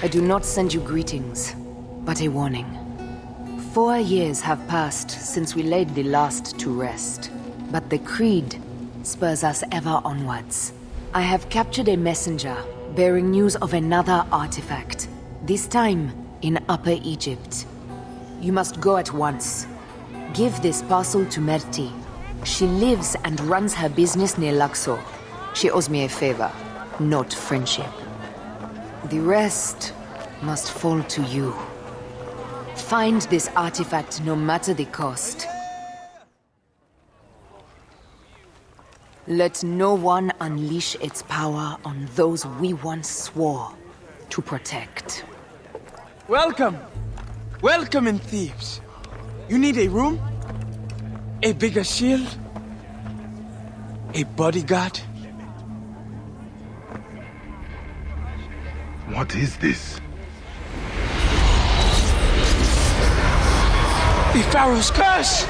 I do not send you greetings, but a warning. 4 years have passed since we laid the last to rest, but the creed spurs us ever onwards. I have captured a messenger bearing news of another artifact, this time in Upper Egypt. You must go at once. Give this parcel to Merti. She lives and runs her business near Luxor. She owes me a favor, not friendship. The rest must fall to you. Find this artifact no matter the cost. Let no one unleash its power on those we once swore to protect. Welcome! Welcome in Thebes. You need a room? A bigger shield? A bodyguard? What is this? The Pharaoh's curse!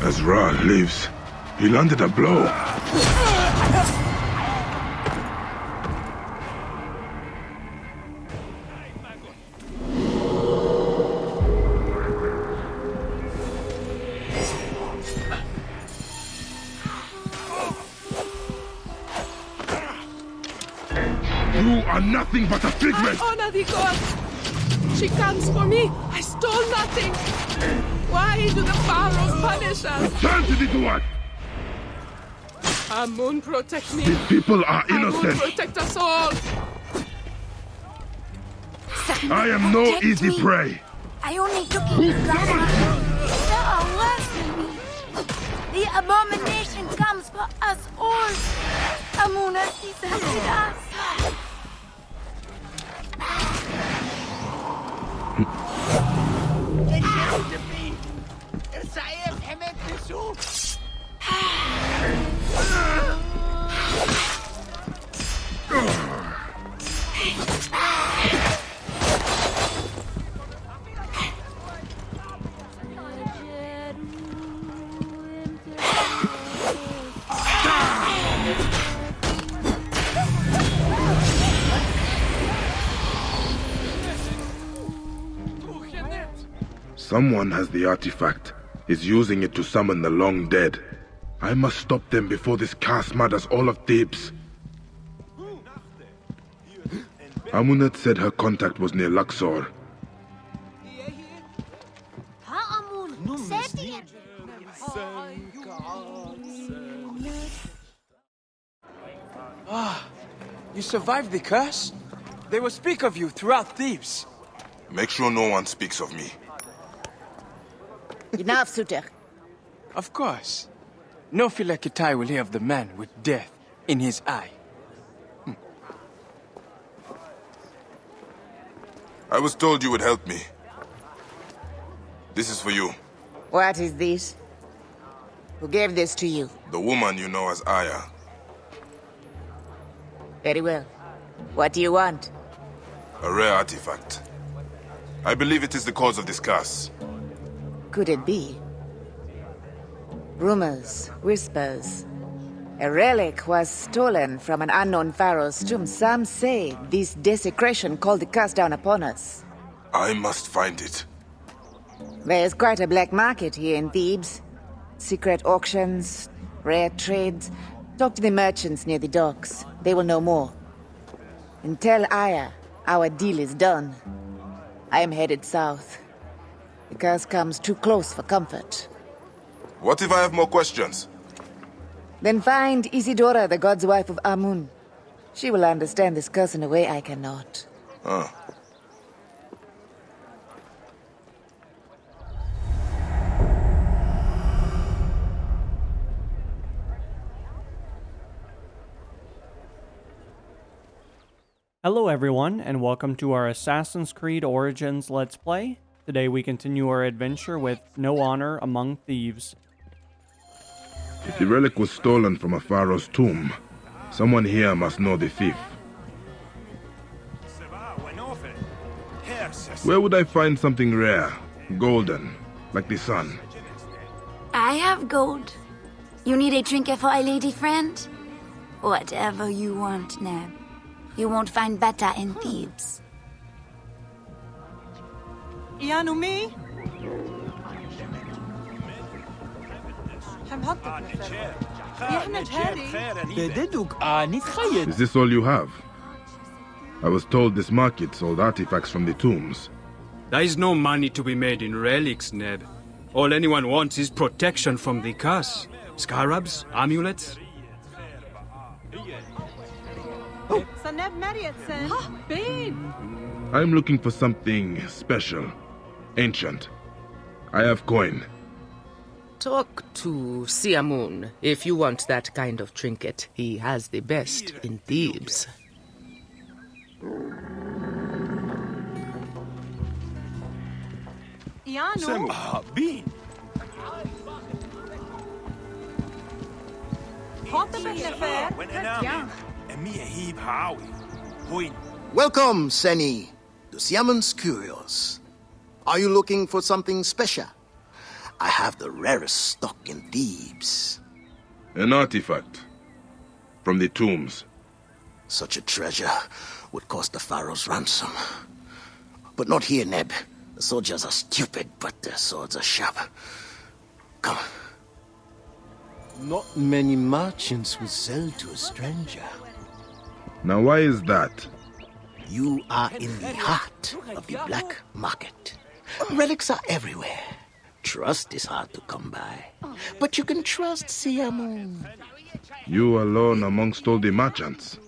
As Ra lives, he landed a blow. You are nothing but a figment! I honor the gods! She comes for me! I stole nothing! Why do the Pharaohs punish us? Turn to the one! Amun, protect me! These people are innocent! Amun, protect us all! I am no easy prey! I only took it last month. There are worse than me. The abomination comes for us all. Amun has deserted us. Someone has the artifact, is using it to summon the long dead. I must stop them before this curse murders all of Thebes. Amunet said her contact was near Luxor. Ah, you survived the curse? They will speak of you throughout Thebes. Make sure no one speaks of me. Enough, Suter. Of course. No Philakitai will hear of the man with death in his eye. I was told you would help me. This is for you. What is this? Who gave this to you? The woman you know as Aya. Very well. What do you want? A rare artifact. I believe it is the cause of this curse. Could it be? Rumors, whispers. A relic was stolen from an unknown pharaoh's tomb. Some say this desecration called the curse down upon us. I must find it. There's quite a black market here in Thebes. Secret auctions, rare trades. Talk to the merchants near the docks. They will know more. And tell Aya our deal is done. I am headed south. The curse comes too close for comfort. What if I have more questions? Then find Isidora, the god's wife of Amun. She will understand this curse in a way I cannot. Hello everyone, and welcome to our Assassin's Creed Origins Let's Play. Today we continue our adventure with No Honor Among Thieves. If the relic was stolen from a pharaoh's tomb, someone here must know the thief. Where would I find something rare, golden, like the sun? I have gold. You need a trinket for a lady friend? Whatever you want, Neb. You won't find better in Thebes. Yanumi? Is this all you have? I was told this market sold artifacts from the tombs. There is no money to be made in relics, Neb. All anyone wants is protection from the curse. Scarabs, amulets. I'm looking for something special, ancient. I have coin. Talk to Siamun if you want that kind of trinket. He has the best in Thebes. Welcome, Seni, to Siamun's Curios. Are you looking for something special? I have the rarest stock in Thebes. An artifact from the tombs. Such a treasure would cost the Pharaoh's ransom. But not here, Neb. The soldiers are stupid, but their swords are sharp. Come. Not many merchants will sell to a stranger. Now why is that? You are in the heart of the black market. Relics are everywhere. Trust is hard to come by. But you can trust Siamun. You alone amongst all the merchants.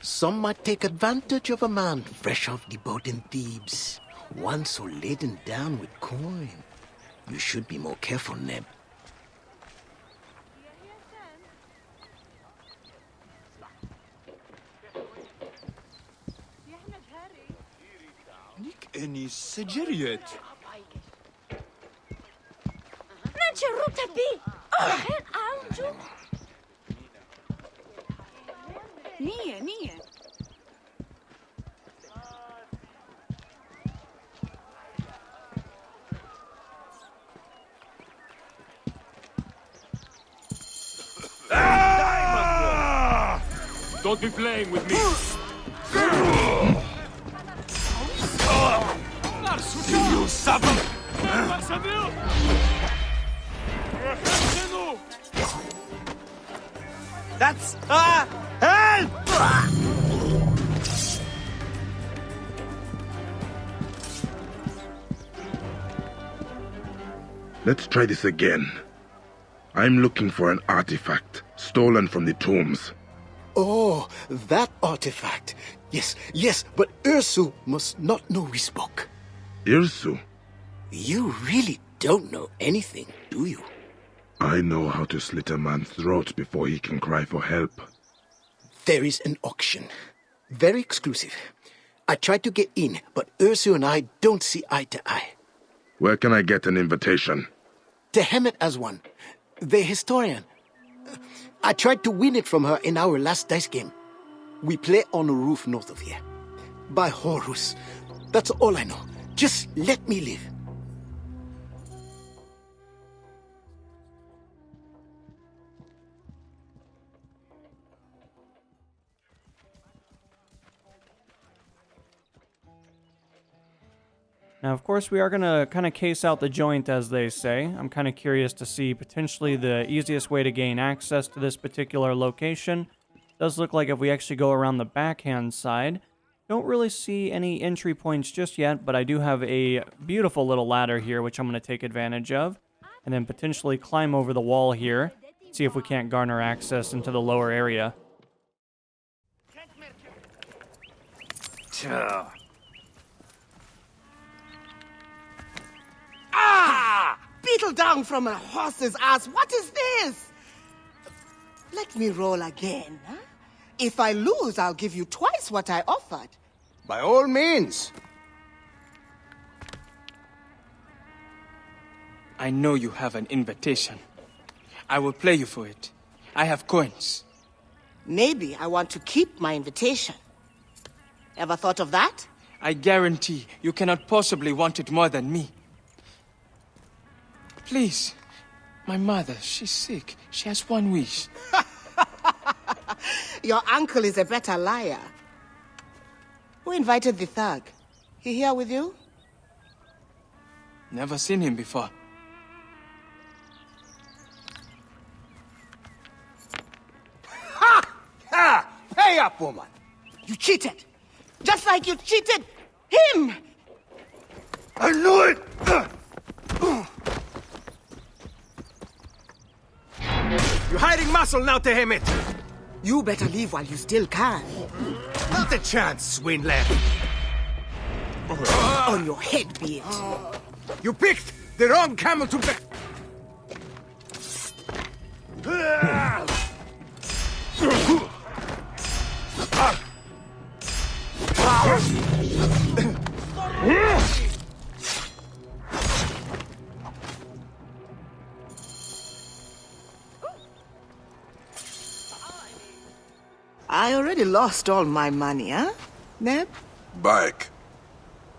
Some might take advantage of a man fresh off the boat in Thebes. One so laden down with coin. You should be more careful, Neb. Any Sigiriot? Don't be playing with me. You suffer! That's help! Let's try this again. I'm looking for an artifact stolen from the tombs. Oh, that artifact. Yes, but Ursu must not know we spoke. Irsu? You really don't know anything, do you? I know how to slit a man's throat before he can cry for help. There is an auction. Very exclusive. I tried to get in, but Ursu and I don't see eye to eye. Where can I get an invitation? Tehemet has one. The historian. I tried to win it from her in our last dice game. We play on a roof north of here. By Horus. That's all I know. Just let me live. Now, of course, we are going to kind of case out the joint, as they say. I'm kind of curious to see potentially the easiest way to gain access to this particular location. Does look like if we actually go around the backhand side, don't really see any entry points just yet, but I do have a beautiful little ladder here, which I'm going to take advantage of, and then potentially climb over the wall here, see if we can't garner access into the lower area. Beetle down from a horse's ass. What is this? Let me roll again, huh? If I lose, I'll give you twice what I offered. By all means. I know you have an invitation. I will play you for it. I have coins. Maybe I want to keep my invitation. Ever thought of that? I guarantee you cannot possibly want it more than me. Please, My mother, she's sick. She has one wish. Your uncle is a better liar. Who invited the thug? He here with you? Never seen him before. Ha! Ha! Pay up, woman! You cheated! Just like you cheated him! I knew it! You're hiding muscle now, Tehemet! You better leave while you still can. Not a chance, Swindler! On your head be it. You picked the wrong camel to bet. I already lost all my money, huh, Neb? Bayek,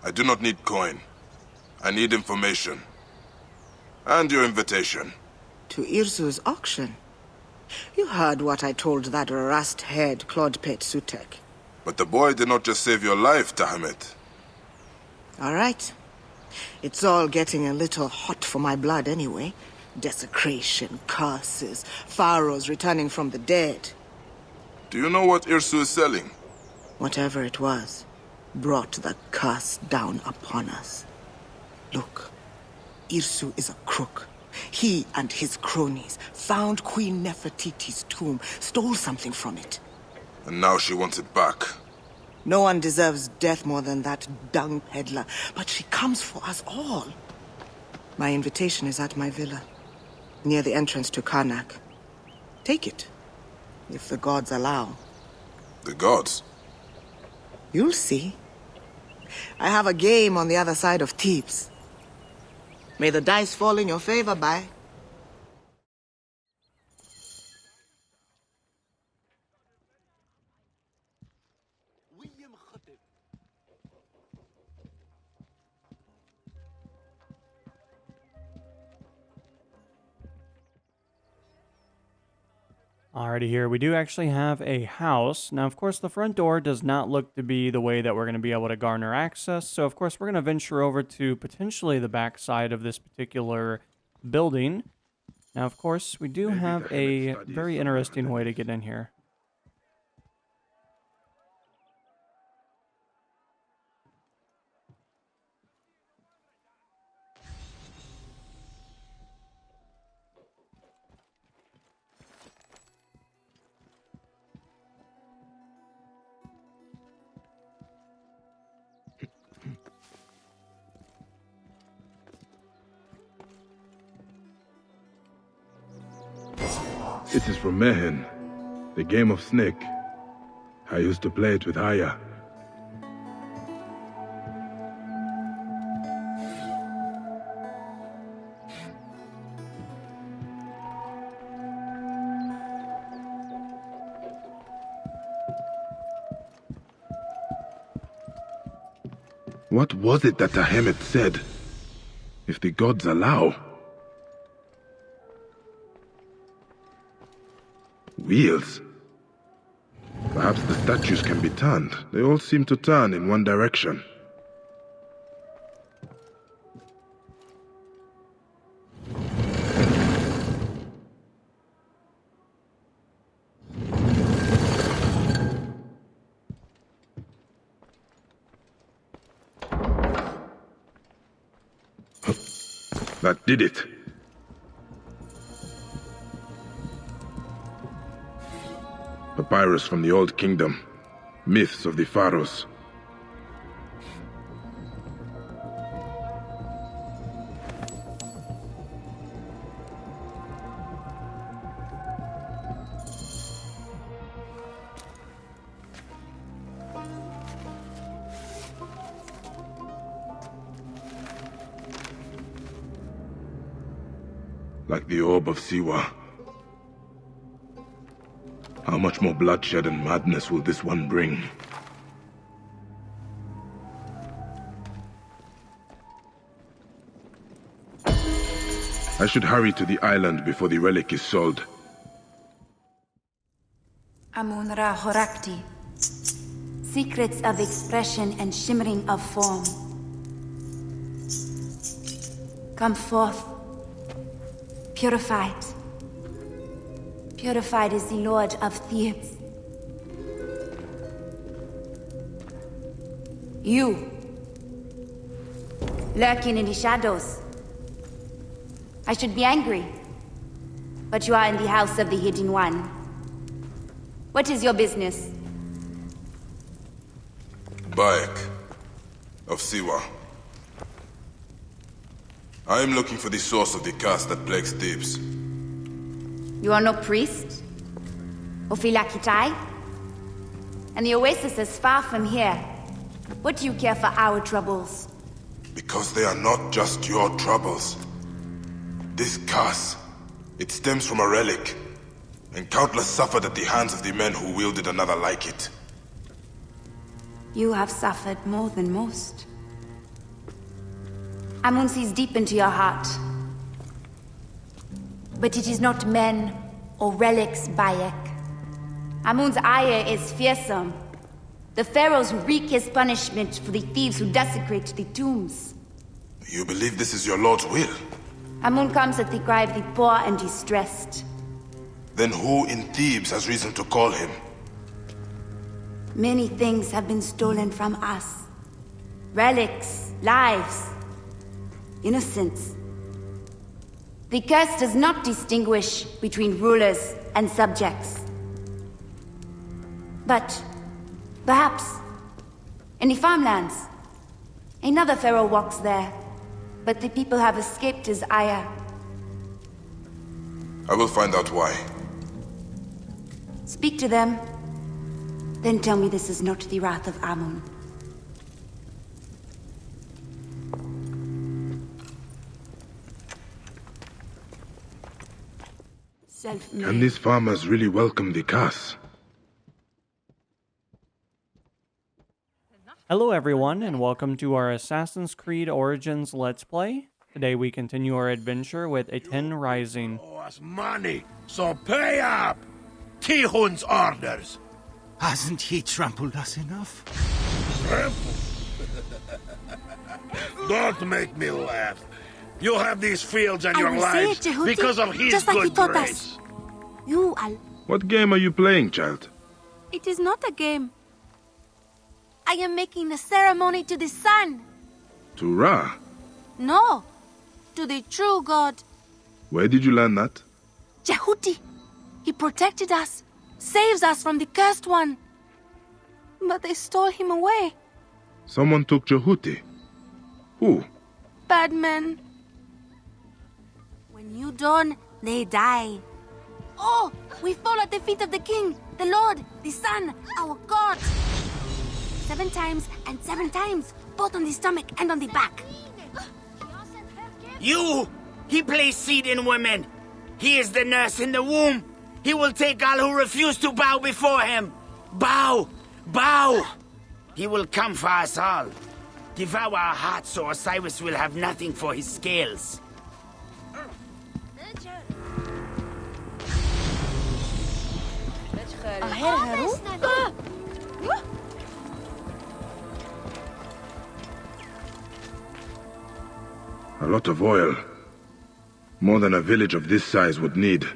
I do not need coin. I need information. And your invitation. To Irsu's auction. You heard what I told that rust-haired Claude-Pet Sutek. But the boy did not just save your life, Tahamet. All right. It's all getting a little hot for my blood anyway. Desecration, curses, pharaohs returning from the dead. Do you know what Irsu is selling? Whatever it was, brought the curse down upon us. Look, Irsu is a crook. He and his cronies found Queen Nefertiti's tomb, stole something from it. And now she wants it back. No one deserves death more than that dung peddler, but she comes for us all. My invitation is at my villa, near the entrance to Karnak. Take it, if the gods allow. The gods? You'll see. I have a game on the other side of Thebes. May the dice fall in your favor, Bai. Alrighty, here we do actually have a house. Now, of course, the front door does not look to be the way that we're going to be able to garner access. So, of course, we're going to venture over to potentially the back side of this particular building. Now, of course, we do have a very interesting way to get in here. It is from Mehen, the game of snake. I used to play it with Haya. What was it that Tahemet said? If the gods allow. Wheels? Perhaps the statues can be turned. They all seem to turn in one direction. That did it. Papyrus from the Old Kingdom. Myths of the Pharaohs. Like the orb of Siwa. How much more bloodshed and madness will this one bring? I should hurry to the island before the relic is sold. Amun-Ra Horakti. Secrets of expression and shimmering of form. Come forth. Purified. Purified is the Lord of Thebes. You. Lurking in the shadows. I should be angry. But you are in the house of the Hidden One. What is your business? Bayek of Siwa. I am looking for the source of the curse that plagues Thebes. You are no priest? Ophilakitai? And the oasis is far from here. What do you care for our troubles? Because they are not just your troubles. This curse, it stems from a relic, and countless suffered at the hands of the men who wielded another like it. You have suffered more than most. Amun sees deep into your heart. But it is not men or relics, Bayek. Amun's ire is fearsome. The pharaohs wreak his punishment for the thieves who desecrate the tombs. You believe this is your lord's will? Amun comes at the cry of the poor and distressed. Then who in Thebes has reason to call him? Many things have been stolen from us. Relics, lives, innocence. The curse does not distinguish between rulers and subjects. But, perhaps, in the farmlands, another pharaoh walks there, but the people have escaped his ire. I will find out why. Speak to them, then tell me this is not the wrath of Amun. Can these farmers really welcome the curse? Hello everyone, and welcome to our Assassin's Creed Origins Let's Play. Today we continue our adventure with A10 Rising. Owe us money, so pay up! Tihun's orders! Hasn't he trampled us enough? Trample? Don't make me laugh. You have these fields and your lives because of his good grace. You are... What game are you playing, child? It is not a game. I am making a ceremony to the sun. To Ra? No, to the true God. Where did you learn that? Jehuti. He protected us, saves us from the cursed one. But they stole him away. Someone took Jehuti. Who? Bad men. When you dawn, they die. Oh, we fall at the feet of the king, the Lord, the Sun, our God. 7 times and 7 times, both on the stomach and on the back. You! He plays seed in women. He is the nurse in the womb. He will take all who refuse to bow before him. Bow! Bow! He will come for us all. Devour our hearts so Osiris will have nothing for his scales. A lot of oil. More than a village of this size would need.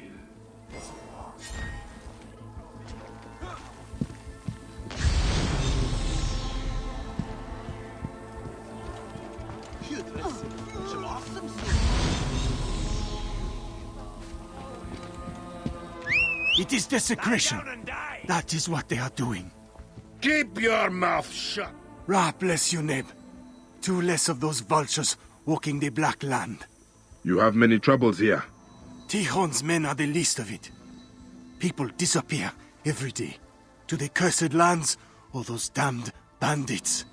It is desecration. That is what they are doing. Keep your mouth shut. Ra bless you, Neb. 2 less of those vultures walking the Black Land. You have many troubles here. Tihon's men are the least of it. People disappear every day. To the cursed lands or those damned bandits.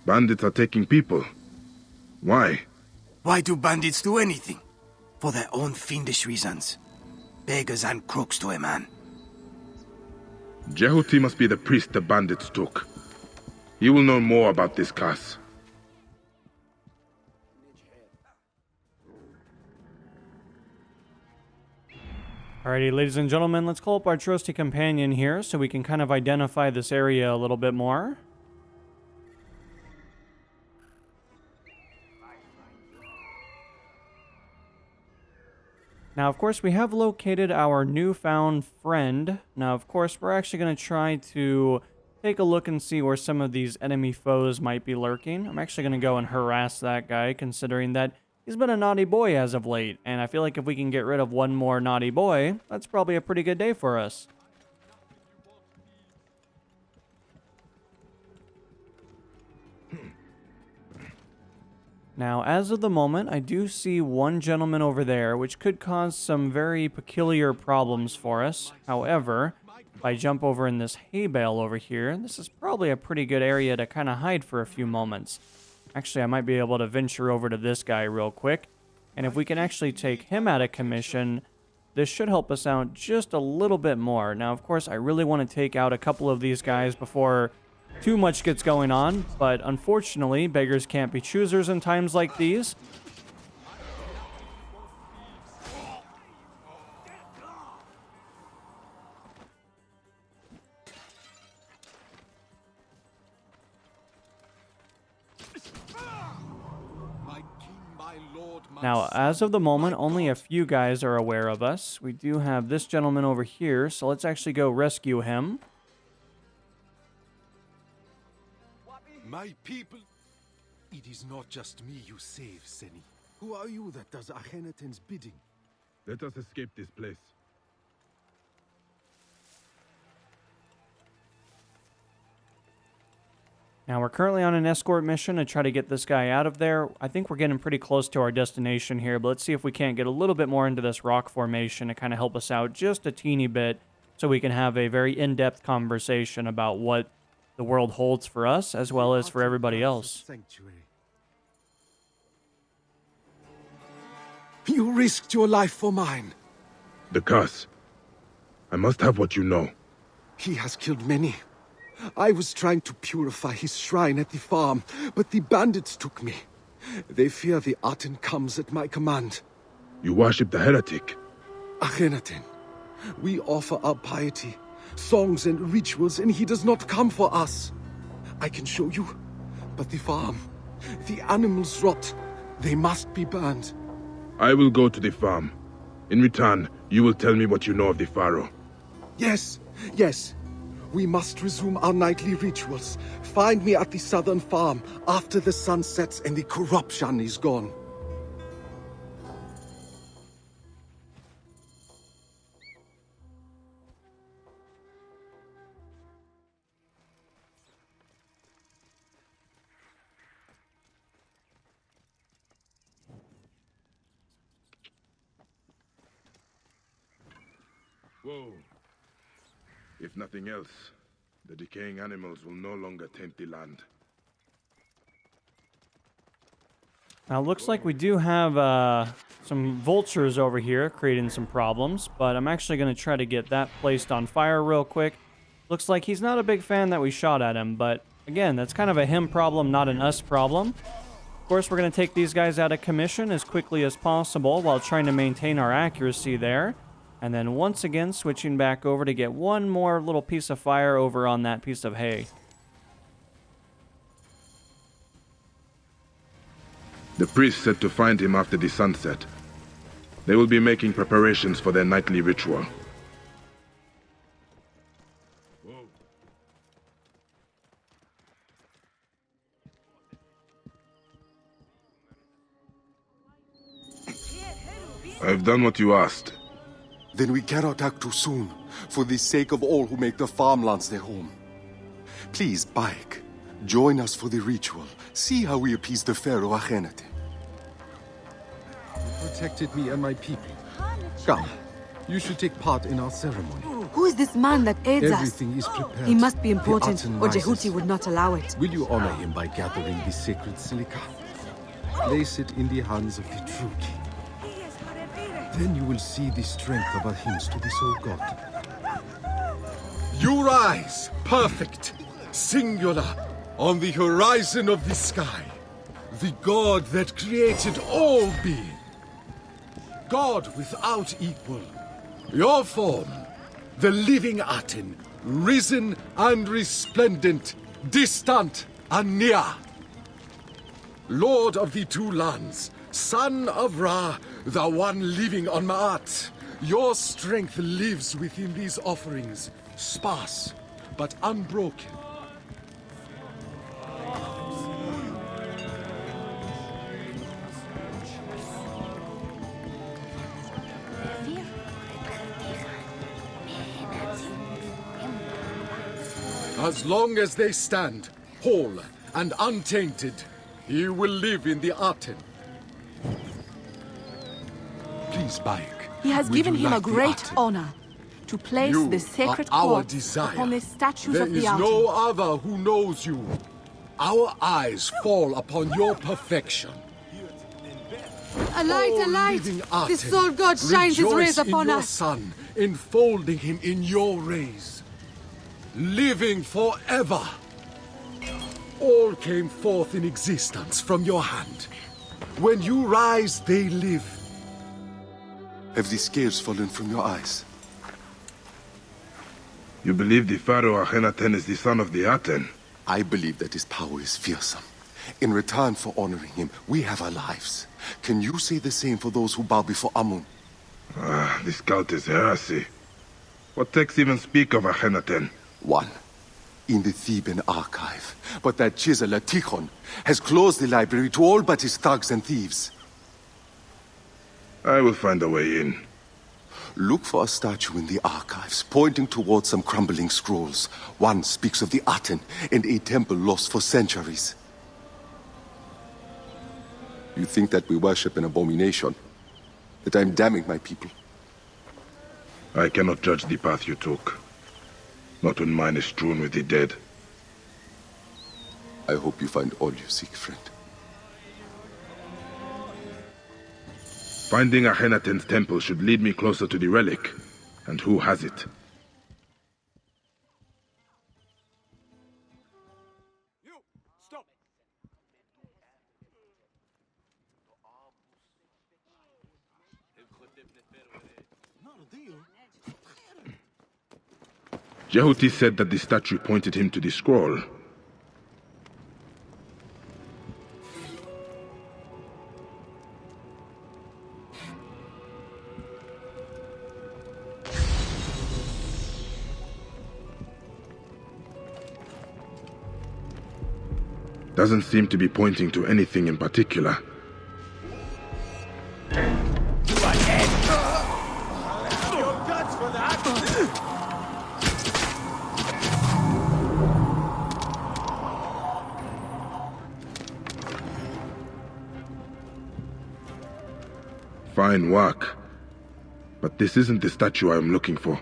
Bandits are taking people. Why? Why do bandits do anything? For their own fiendish reasons. Beggars and crooks to a man. Jehuti must be the priest the bandits took. He will know more about this curse. Alrighty, ladies and gentlemen, let's call up our trusty companion here so we can kind of identify this area a little bit more. Now, of course, we have located our newfound friend. Now, of course, we're actually going to try to take a look and see where some of these enemy foes might be lurking. I'm actually going to go and harass that guy, considering that he's been a naughty boy as of late. And I feel like if we can get rid of one more naughty boy, that's probably a pretty good day for us. Now, as of the moment, I do see one gentleman over there, which could cause some very peculiar problems for us. However, if I jump over in this hay bale over here, this is probably a pretty good area to kind of hide for a few moments. Actually, I might be able to venture over to this guy real quick. And if we can actually take him out of commission, this should help us out just a little bit more. Now, of course, I really want to take out a couple of these guys before too much gets going on, but unfortunately, beggars can't be choosers in times like these. Now, as of the moment, only a few guys are aware of us. We do have this gentleman over here, so let's actually go rescue him. My people, it is not just me you save, Seni. Who are you that does Akhenaten's bidding? Let us escape this place. Now, we're currently on an escort mission to try to get this guy out of there. I think we're getting pretty close to our destination here, but let's see if we can't get a little bit more into this rock formation to kind of help us out just a teeny bit so we can have a very in-depth conversation about what the world holds for us as well as for everybody else. You risked your life for mine. The curse. I must have what you know. He has killed many. I was trying to purify his shrine at the farm, but the bandits took me. They fear the Aten comes at my command. You worship the heretic? Akhenaten. We offer our piety, songs and rituals, and he does not come for us. I can show you, but the farm, the animals rot. They must be burned. I will go to the farm. In return, you will tell me what you know of the Pharaoh. Yes, yes. We must resume our nightly rituals. Find me at the southern farm after the sun sets and the corruption is gone. Whoa. If nothing else, the decaying animals will no longer taint the land. Now, it looks like we do have some vultures over here creating some problems, but I'm actually going to try to get that placed on fire real quick. Looks like he's not a big fan that we shot at him, but again, that's kind of a him problem, not an us problem. Of course, we're going to take these guys out of commission as quickly as possible while trying to maintain our accuracy there. And then once again, switching back over to get one more little piece of fire over on that piece of hay. The priest said to find him after the sunset. They will be making preparations for their nightly ritual. I've done what you asked. Then we cannot act too soon, for the sake of all who make the farmlands their home. Please, Bayek, join us for the ritual. See how we appease the Pharaoh Akhenaten. You protected me and my people. Come, you should take part in our ceremony. Who is this man that aids us? Everything is prepared. He must be important, The Aten or rises. Jehuti would not allow it. Will you honor him by gathering the sacred silica? Place it in the hands of the true king. Then you will see the strength of our hymns to the soul god. You rise, perfect, singular, on the horizon of the sky. The god that created all being. God without equal. Your form, the living Aten, risen and resplendent, distant and near. Lord of the two lands, son of Ra, the one living on Ma'at. Your strength lives within these offerings, sparse but unbroken. As long as they stand, whole and untainted, he will live in the Aten. Please, Bayek. He has given him a great honor to place You the sacred are our cords desire. upon the statues There of the is Aten. no other who knows you. Our eyes fall upon your perfection. A light, Oh, a light! living The Aten, soul god shines his rejoice rays in upon your us. Son, enfolding him in your rays. Living forever. All came forth in existence from your hand. When you rise, they live. Have the scales fallen from your eyes? You believe the Pharaoh Akhenaten is the son of the Aten? I believe that his power is fearsome. In return for honoring him, we have our lives. Can you say the same for those who bow before Amun? This cult is heresy. What texts even speak of Akhenaten? One, in the Theban archive. But that chiseler, Tikhon, has closed the library to all but his thugs and thieves. I will find a way in. Look for a statue in the archives, pointing towards some crumbling scrolls. One speaks of the Aten and a temple lost for centuries. You think that we worship an abomination? That I'm damning my people? I cannot judge the path you took. Not when mine is strewn with the dead. I hope you find all you seek, friend. Finding Akhenaten's temple should lead me closer to the relic. And who has it? Jehuti said that the statue pointed him to the scroll. Doesn't seem to be pointing to anything in particular. Fine work. But this isn't the statue I'm looking for.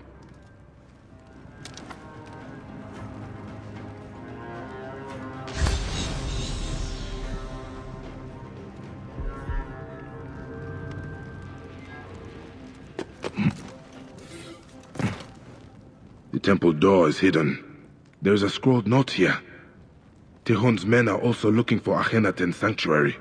The temple door is hidden. There's a scrolled note here. Tihon's men are also looking for Akhenaten's sanctuary.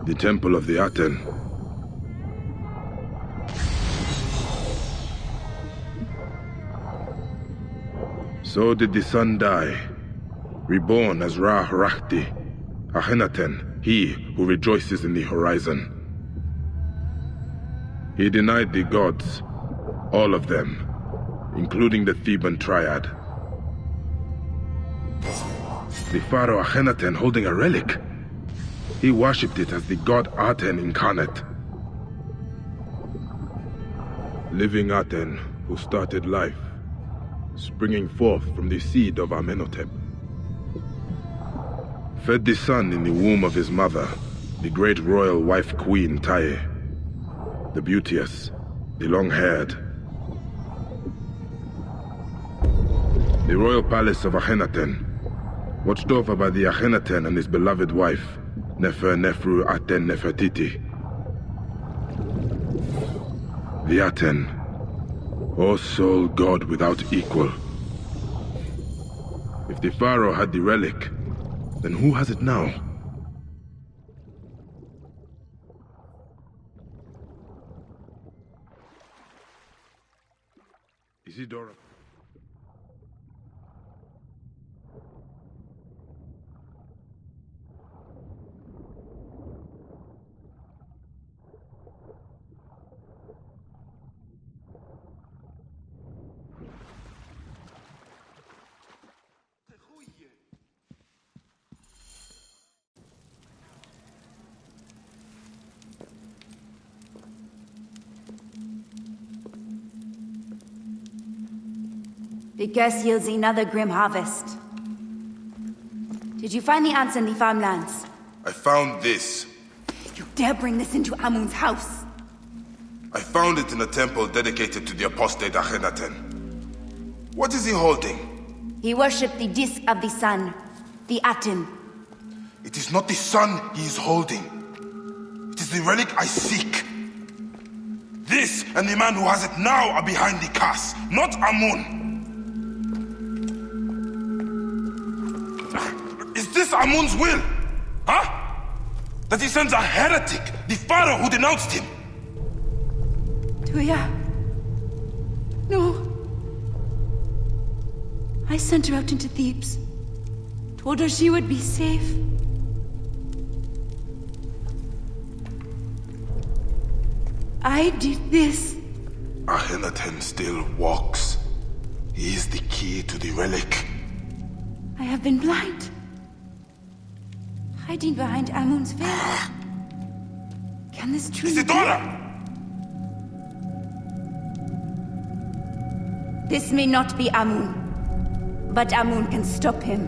The Temple of the Aten. So did the sun die, reborn as Ra-Rahti, Akhenaten, he who rejoices in the horizon. He denied the gods, all of them, including the Theban triad. The Pharaoh Akhenaten holding a relic. He worshipped it as the god Aten incarnate. Living Aten, who started life, springing forth from the seed of Amenhotep. Fed the sun in the womb of his mother, the great royal wife queen Tae, the beauteous, the long-haired. The royal palace of Akhenaten, watched over by the Akhenaten and his beloved wife, Nefer Nefru Aten Nefertiti. The Aten, O sole god without equal. If the pharaoh had the relic, then who has it now? Isidora. The curse yields another grim harvest. Did you find the answer in the farmlands? I found this. You dare bring this into Amun's house? I found it in a temple dedicated to the apostate Akhenaten. What is he holding? He worshipped the disk of the sun, the Aten. It is not the sun he is holding. It is the relic I seek. This and the man who has it now are behind the curse, not Amun. Is this Amun's will? Huh? That he sends a heretic, the pharaoh who denounced him? Tuya. No. I sent her out into Thebes. Told her she would be safe. I did this. Akhenaten still walks. He is the key to the relic. I have been blind. Hiding behind Amun's veil. Can this truly Isidora! This may not be Amun, but Amun can stop him.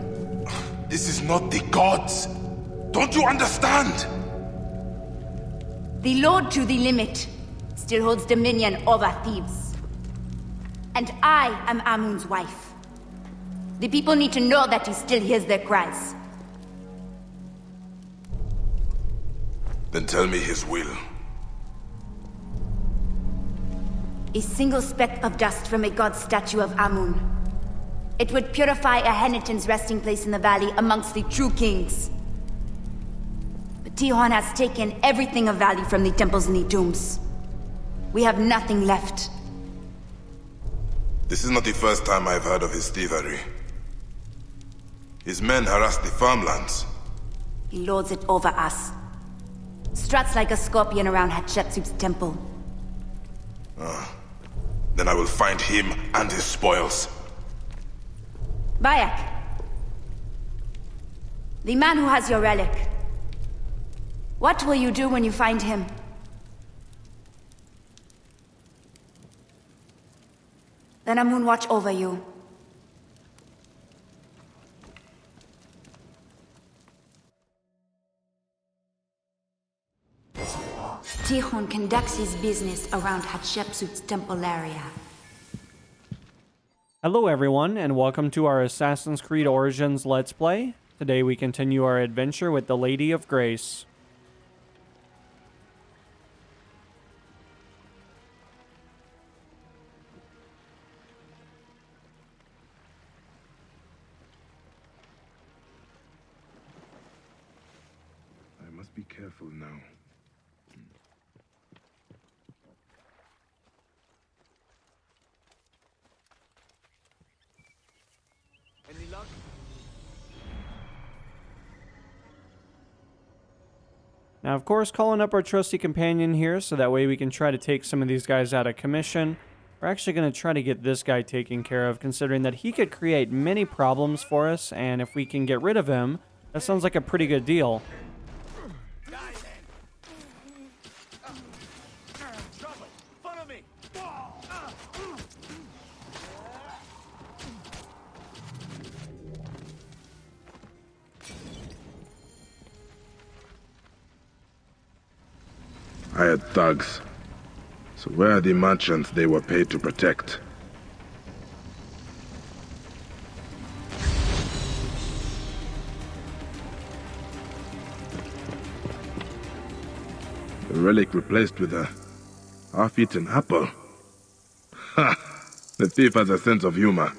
This is not the gods. Don't you understand? The Lord to the limit still holds dominion over Thebes. And I am Amun's wife. The people need to know that he still hears their cries. Then tell me his will. A single speck of dust from a god statue of Amun. It would purify Akhenaten's resting place in the valley amongst the true kings. But Tihon has taken everything of value from the temples and the tombs. We have nothing left. This is not the first time I've heard of his thievery. His men harass the farmlands. He lords it over us. Struts like a scorpion around Hatshepsut's temple. Then I will find him and his spoils. Bayek. The man who has your relic. What will you do when you find him? Then Amun watch over you. Tihon conducts his business around Hatshepsut's temple area. Hello everyone, and welcome to our Assassin's Creed Origins Let's Play. Today we continue our adventure with the Lady of Grace. I must be careful now. Any luck? Now, of course, calling up our trusty companion here so that way we can try to take some of these guys out of commission. We're actually going to try to get this guy taken care of, considering that he could create many problems for us, and if we can get rid of him, that sounds like a pretty good deal. hired thugs. So where are the merchants they were paid to protect? The relic replaced with a half-eaten apple. Ha! The thief has a sense of humor.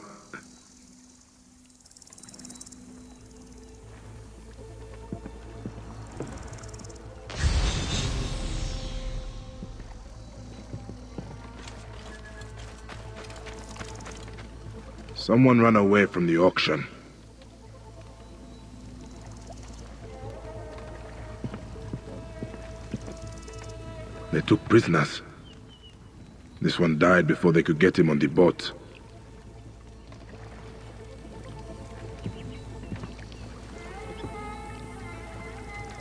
Someone ran away from the auction. They took prisoners. This one died before they could get him on the boat.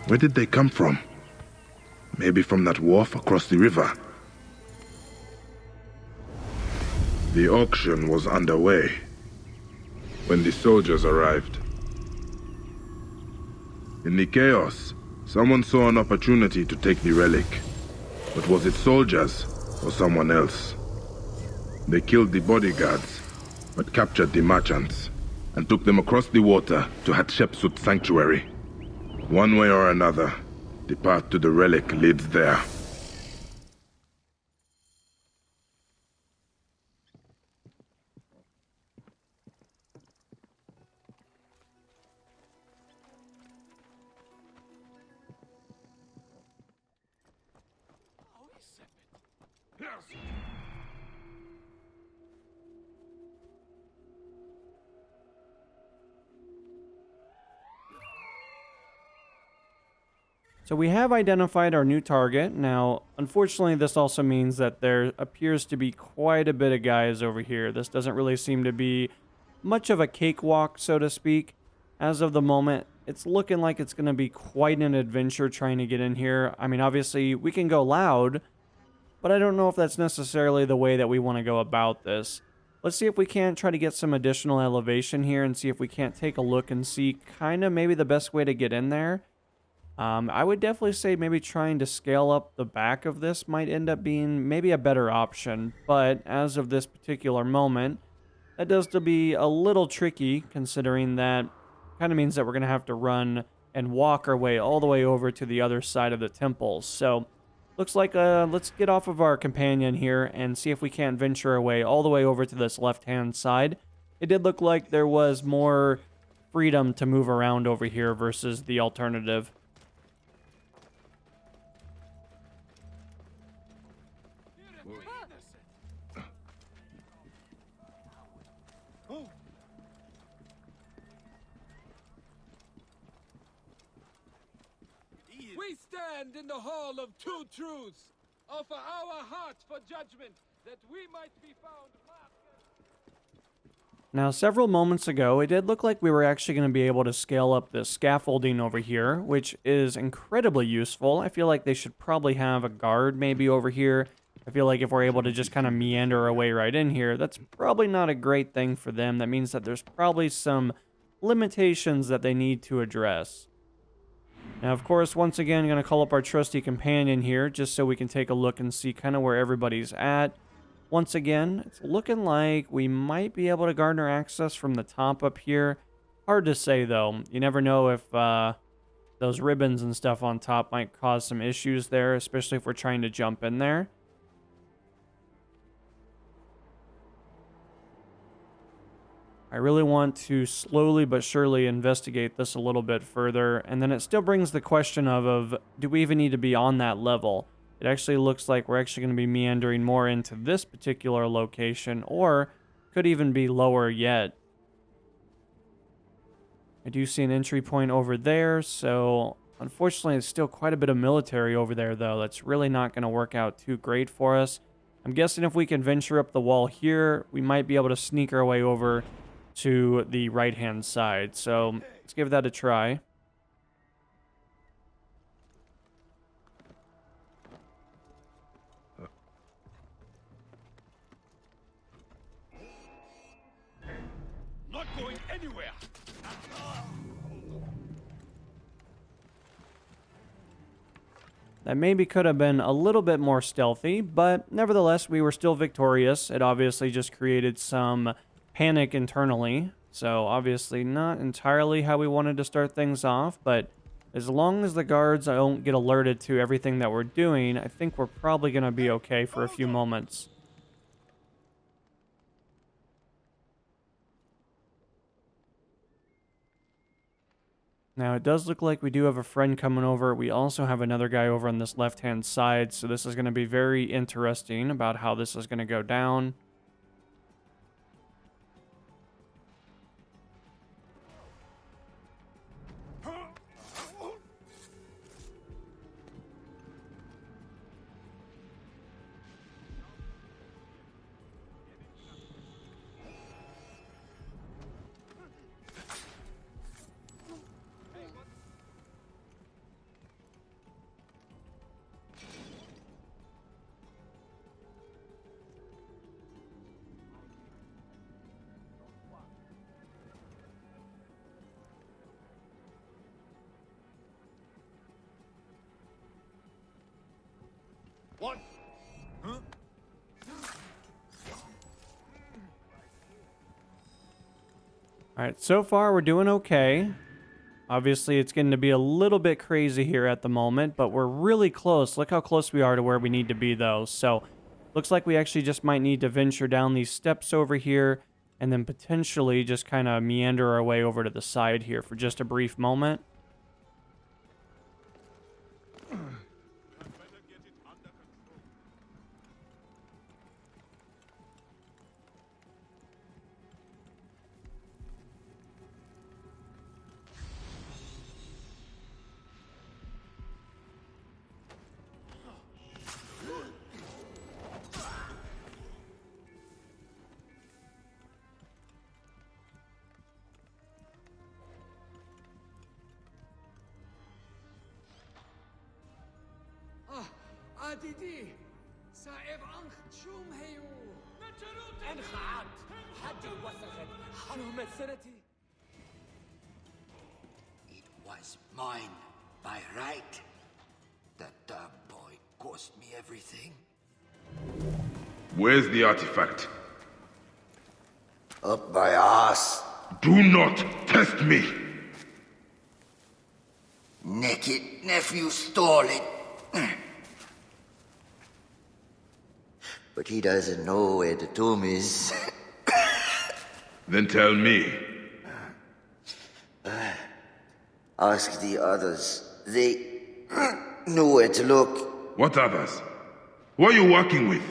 Where did they come from? Maybe from that wharf across the river. The auction was underway when the soldiers arrived. In the chaos, someone saw an opportunity to take the relic. But was it soldiers or someone else? They killed the bodyguards, but captured the merchants and took them across the water to Hatshepsut's sanctuary. One way or another, the path to the relic leads there. So we have identified our new target. Now, unfortunately, this also means that there appears to be quite a bit of guys over here. This doesn't really seem to be much of a cakewalk, so to speak. As of the moment, it's looking like it's going to be quite an adventure trying to get in here. I mean, obviously, we can go loud, but I don't know if that's necessarily the way that we want to go about this. Let's see if we can't try to get some additional elevation here and see if we can't take a look and see kind of maybe the best way to get in there. I would definitely say maybe trying to scale up the back of this might end up being maybe a better option. But as of this particular moment, that does to be a little tricky, considering that kind of means that we're going to have to run and walk our way all the way over to the other side of the temple. So looks like let's get off of our companion here and see if we can't venture our way all the way over to this left-hand side. It did look like there was more freedom to move around over here versus the alternative. We stand in the hall of two truths. Offer our hearts for judgment, that we might be found. Now, several moments ago, it did look like we were actually going to be able to scale up this scaffolding over here, which is incredibly useful. I feel like they should probably have a guard maybe over here. I feel like if we're able to just kind of meander our way right in here, that's probably not a great thing for them. That means that there's probably some limitations that they need to address. Now, of course, once again, I'm going to call up our trusty companion here just so we can take a look and see kind of where everybody's at. Once again, it's looking like we might be able to garner access from the top up here. Hard to say, though. You never know if those ribbons and stuff on top might cause some issues there, especially if we're trying to jump in there. I really want to slowly but surely investigate this a little bit further, and then it still brings the question of do we even need to be on that level? It actually looks like we're actually going to be meandering more into this particular location, or could even be lower yet. I do see an entry point over there, so unfortunately it's still quite a bit of military over there, though. That's really not going to work out too great for us. I'm guessing if we can venture up the wall here, we might be able to sneak our way over to the right-hand side. So let's give that a try. Not going anywhere. That maybe could have been a little bit more stealthy, but nevertheless, we were still victorious. It obviously just created some panic internally, so obviously not entirely how we wanted to start things off, but as long as the guards don't get alerted to everything that we're doing, I think we're probably going to be okay for a few moments. Now, it does look like we do have a friend coming over. We also have another guy over on this left-hand side, so this is going to be very interesting about how this is going to go down. What? Huh? Alright, so far we're doing okay. Obviously, it's getting to be a little bit crazy here at the moment, but we're really close. Look how close we are to where we need to be, though. So, looks like we actually just might need to venture down these steps over here, and then potentially just kind of meander our way over to the side here for just a brief moment. عديدي صعب عنك شوم هيو انخعت حتى وسخت حرمت سنتي. It was mine by right. That damn boy cost me everything. Where's the artifact? Up my ass. Do not test me! Naked nephew stole it. But he doesn't know where the tomb is. Then tell me. Ask the others. They know where to look. What others? Who are you working with?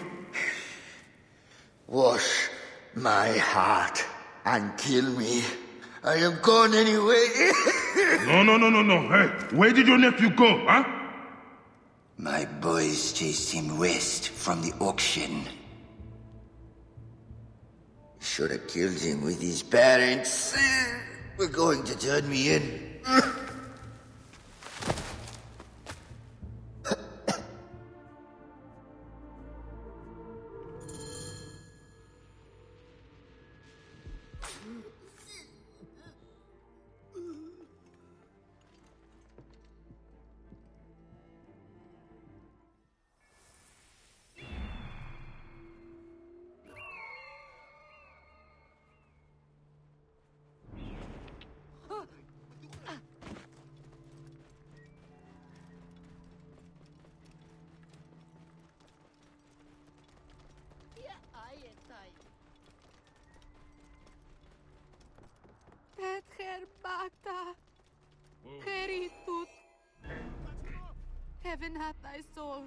Wash my heart and kill me. I am gone anyway. No. Hey, where did your nephew go, huh? My boys chased him west from the auction. Should have killed him with his parents. We're going to turn me in. Heaven hath thy soul,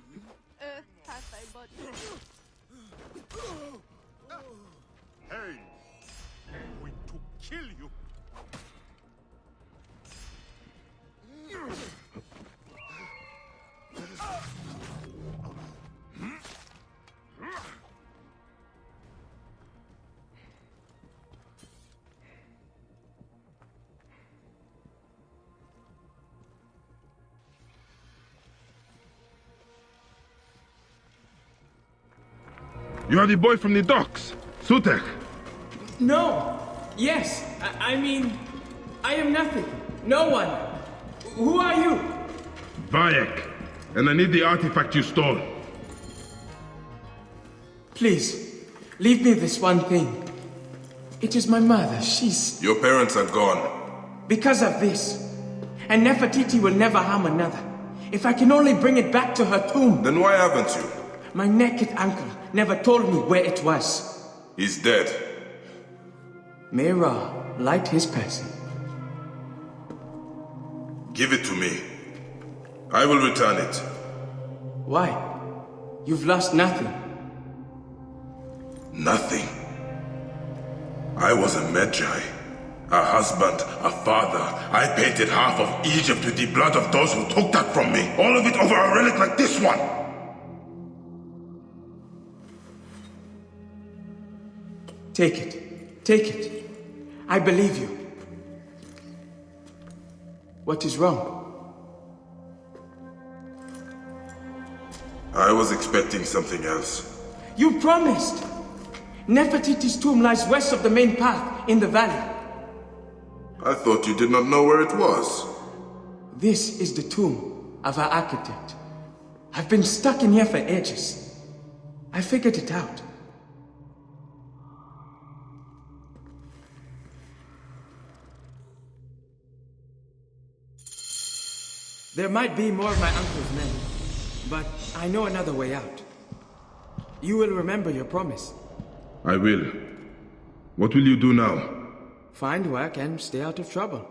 earth hath thy body. Hey! I'm going to kill you! You are the boy from the docks, Sutek. No! Yes! I mean, I am nothing. No one. Who are you? Bayek, and I need the artifact you stole. Please, leave me this one thing. It is my mother. She's... Your parents are gone. Because of this. And Nefertiti will never harm another. If I can only bring it back to her tomb. Then why haven't you? My naked uncle never told me where it was. He's dead. May Ra light his person. Give it to me. I will return it. Why? You've lost nothing. Nothing. I was a Magi. A husband, a father. I painted half of Egypt with the blood of those who took that from me. All of it over a relic like this one. Take it. Take it. I believe you. What is wrong? I was expecting something else. You promised! Nefertiti's tomb lies west of the main path, in the valley. I thought you did not know where it was. This is the tomb of our architect. I've been stuck in here for ages. I figured it out. There might be more of my uncle's men, but I know another way out. You will remember your promise. I will. What will you do now? Find work and stay out of trouble.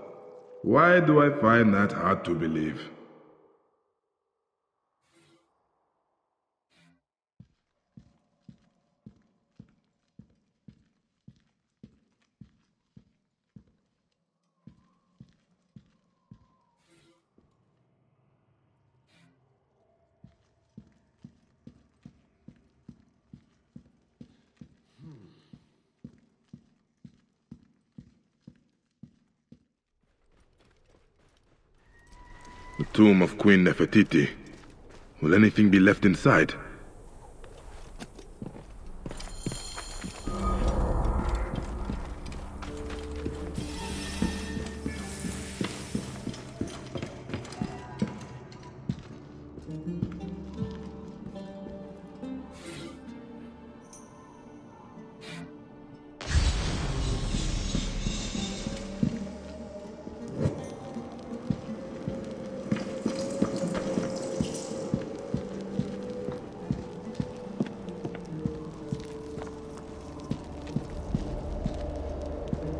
Why do I find that hard to believe? The tomb of Queen Nefertiti. Will anything be left inside?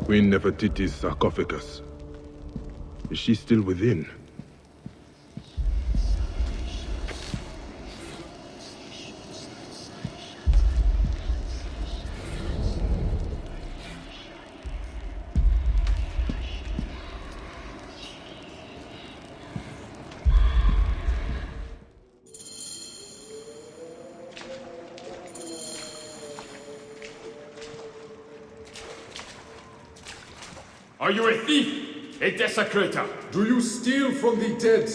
Queen Nefertiti's sarcophagus. Is she still within? Are you a thief? A desecrator? Do you steal from the dead?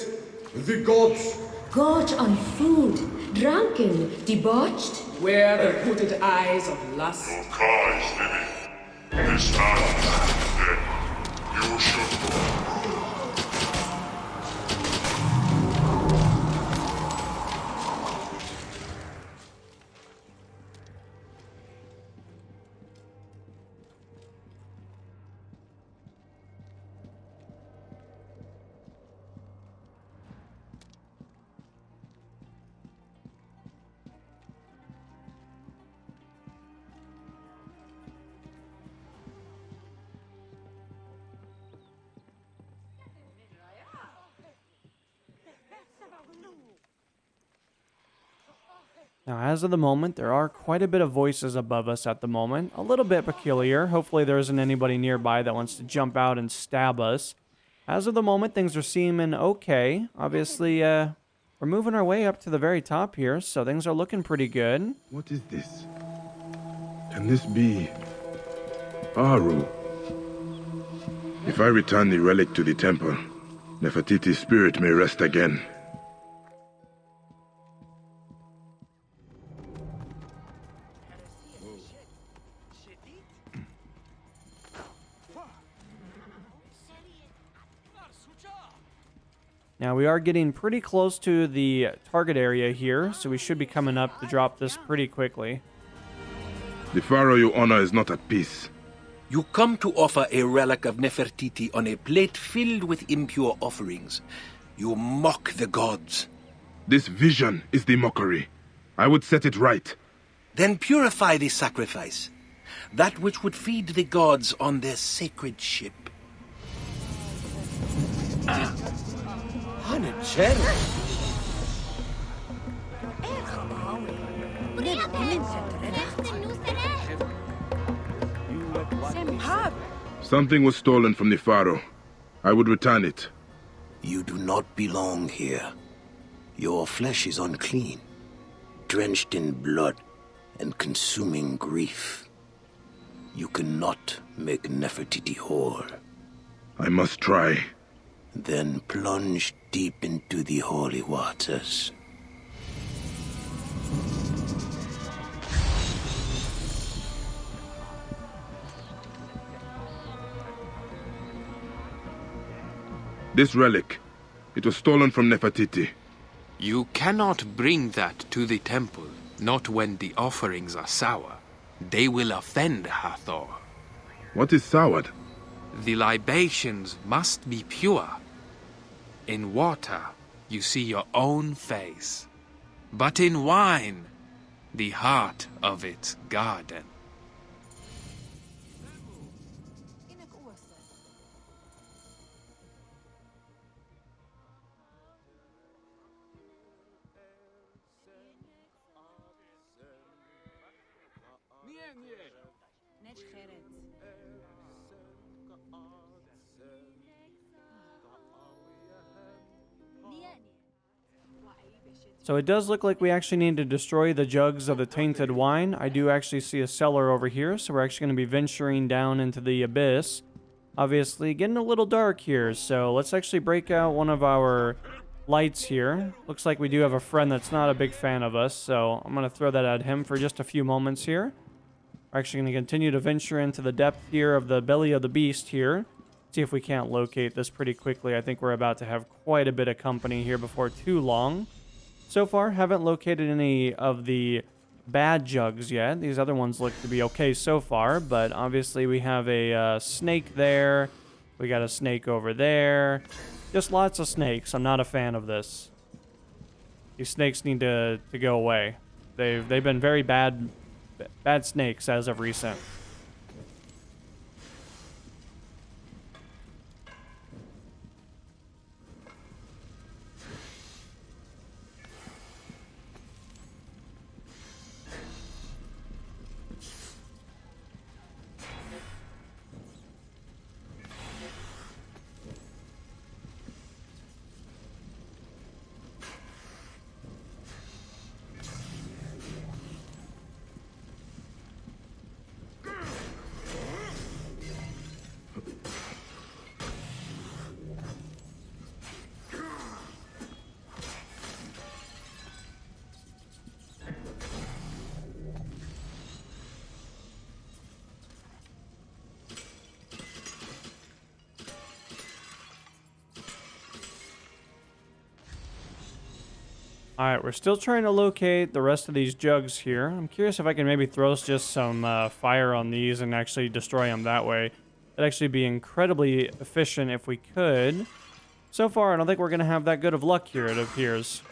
The gods? Gorge on food, drunken, debauched? Where the hooded eyes of lust. Your car is living. This land is dead. You should go. Now, as of the moment, there are quite a bit of voices above us at the moment. A little bit peculiar. Hopefully there isn't anybody nearby that wants to jump out and stab us. As of the moment, things are seeming okay. Obviously, we're moving our way up to the very top here, so things are looking pretty good. What is this? Can this be... Aru? If I return the relic to the temple, Nefertiti's spirit may rest again. Now, we are getting pretty close to the target area here, so we should be coming up to drop this pretty quickly. The Pharaoh you honor is not at peace. You come to offer a relic of Nefertiti on a plate filled with impure offerings. You mock the gods. This vision is the mockery. I would set it right. Then purify the sacrifice, that which would feed the gods on their sacred ship. Something was stolen from the Pharaoh. I would return it. You do not belong here. Your flesh is unclean, drenched in blood and consuming grief. You cannot make Nefertiti whole. I must try. Then plunge deep into the holy waters. This relic, it was stolen from Nefertiti. You cannot bring that to the temple, not when the offerings are sour. They will offend Hathor. What is soured? The libations must be pure. In water, you see your own face. But in wine, the heart of its garden. So it does look like we actually need to destroy the jugs of the tainted wine. I do actually see a cellar over here, so we're actually going to be venturing down into the abyss. Obviously, getting a little dark here, so let's actually break out one of our lights here. Looks like we do have a friend that's not a big fan of us, so I'm going to throw that at him for just a few moments here. We're actually going to continue to venture into the depth here of the belly of the beast here. See if we can't locate this pretty quickly. I think we're about to have quite a bit of company here before too long. So far, haven't located any of the bad jugs yet. These other ones look to be okay so far, but obviously we have a snake there. We got a snake over there. Just lots of snakes. I'm not a fan of this. These snakes need to go away. They've been very bad snakes as of recent. Alright, we're still trying to locate the rest of these jugs here. I'm curious if I can maybe throw just some fire on these and actually destroy them that way. That'd actually be incredibly efficient if we could. So far, I don't think we're going to have that good of luck here, it appears.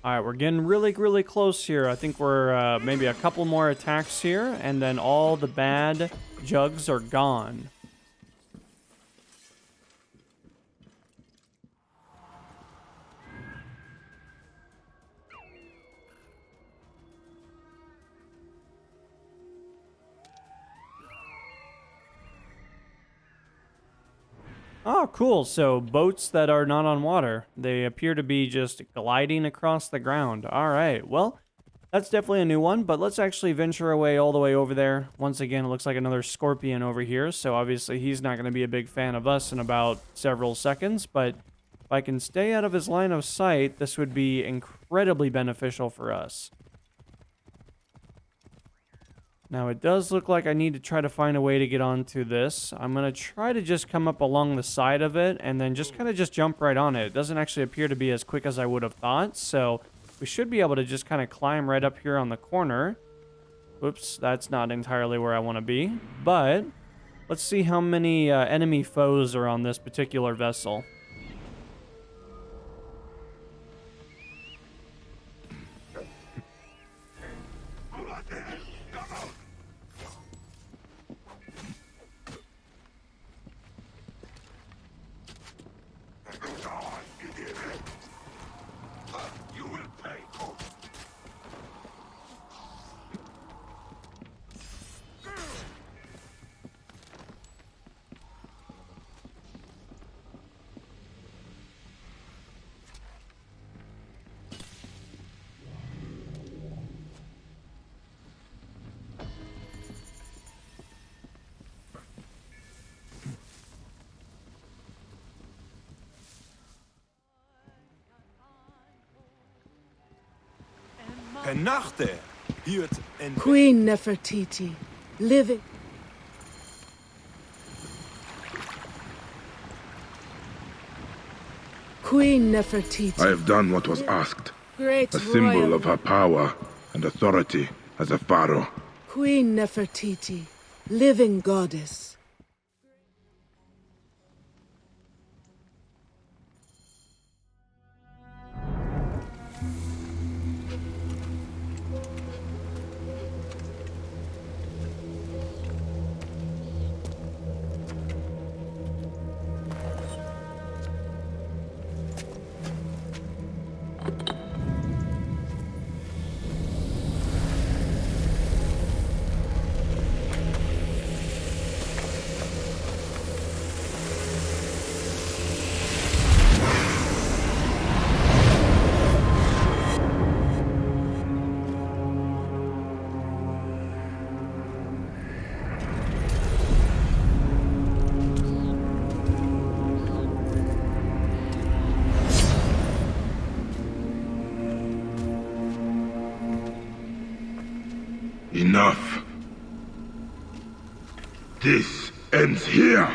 Alright, we're getting really, really close here. I think we're maybe a couple more attacks here, and then all the bad jugs are gone. Oh, cool. So boats that are not on water. They appear to be just gliding across the ground. All right. Well, that's definitely a new one, but let's actually venture away all the way over there. Once again, it looks like another scorpion over here, so obviously he's not going to be a big fan of us in about several seconds, but if I can stay out of his line of sight, this would be incredibly beneficial for us. Now, it does look like I need to try to find a way to get onto this. I'm going to try to just come up along the side of it and then just kind of just jump right on it. It doesn't actually appear to be as quick as I would have thought, so we should be able to just kind of climb right up here on the corner. Whoops, that's not entirely where I want to be. But let's see how many enemy foes are on this particular vessel. Queen Nefertiti, living. Queen Nefertiti. I have done what was asked. Great A symbol royal. of her power and authority as a pharaoh. Queen Nefertiti, living goddess. Enough. This ends here.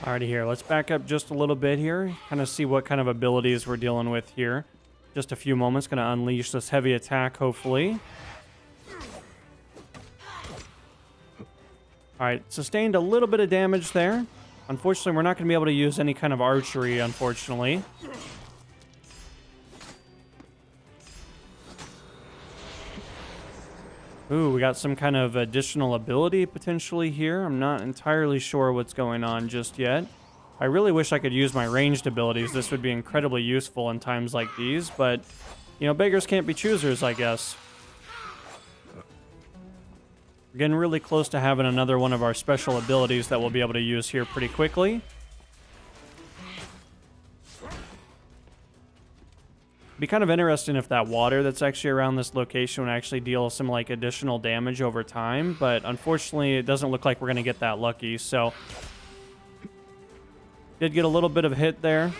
Alrighty here, let's back up just a little bit here, kind of see what kind of abilities we're dealing with here. Just a few moments, going to unleash this heavy attack, hopefully. Alright, sustained a little bit of damage there. Unfortunately, we're not going to be able to use any kind of archery, unfortunately. Ooh, we got some kind of additional ability potentially here. I'm not entirely sure what's going on just yet. I really wish I could use my ranged abilities. This would be incredibly useful in times like these, but, you know, beggars can't be choosers, I guess. We're getting really close to having another one of our special abilities that we'll be able to use here pretty quickly. Be kind of interesting if that water that's actually around this location would actually deal some like additional damage over time, but unfortunately it doesn't look like we're going to get that lucky, so did get a little bit of a hit there.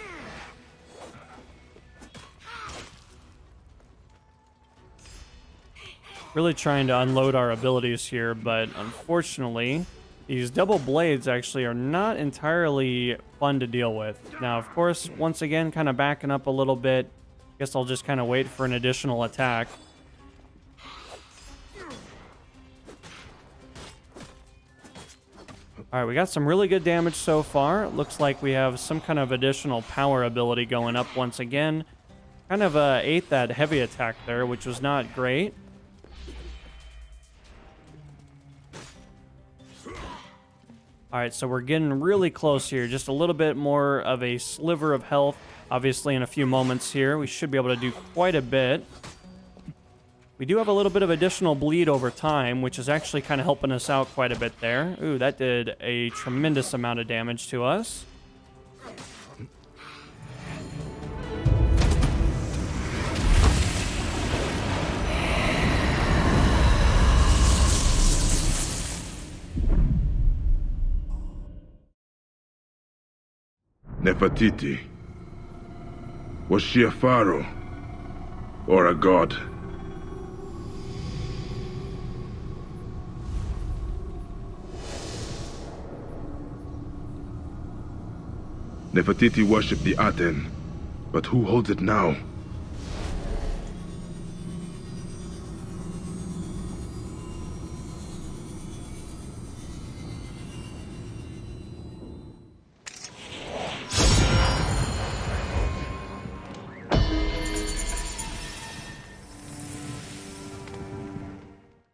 Really trying to unload our abilities here, but unfortunately these double blades actually are not entirely fun to deal with. Now, of course, once again, kind of backing up a little bit. Guess I'll just kind of wait for an additional attack. Alright, we got some really good damage so far. Looks like we have some kind of additional power ability going up once again. Kind of ate that heavy attack there, which was not great. Alright, so we're getting really close here. Just a little bit more of a sliver of health. Obviously, in a few moments here, we should be able to do quite a bit. We do have a little bit of additional bleed over time, which is actually kind of helping us out quite a bit there. Ooh, that did a tremendous amount of damage to us. Nefertiti. Was she a pharaoh? Or a god? Nefertiti worshipped the Aten, but who holds it now?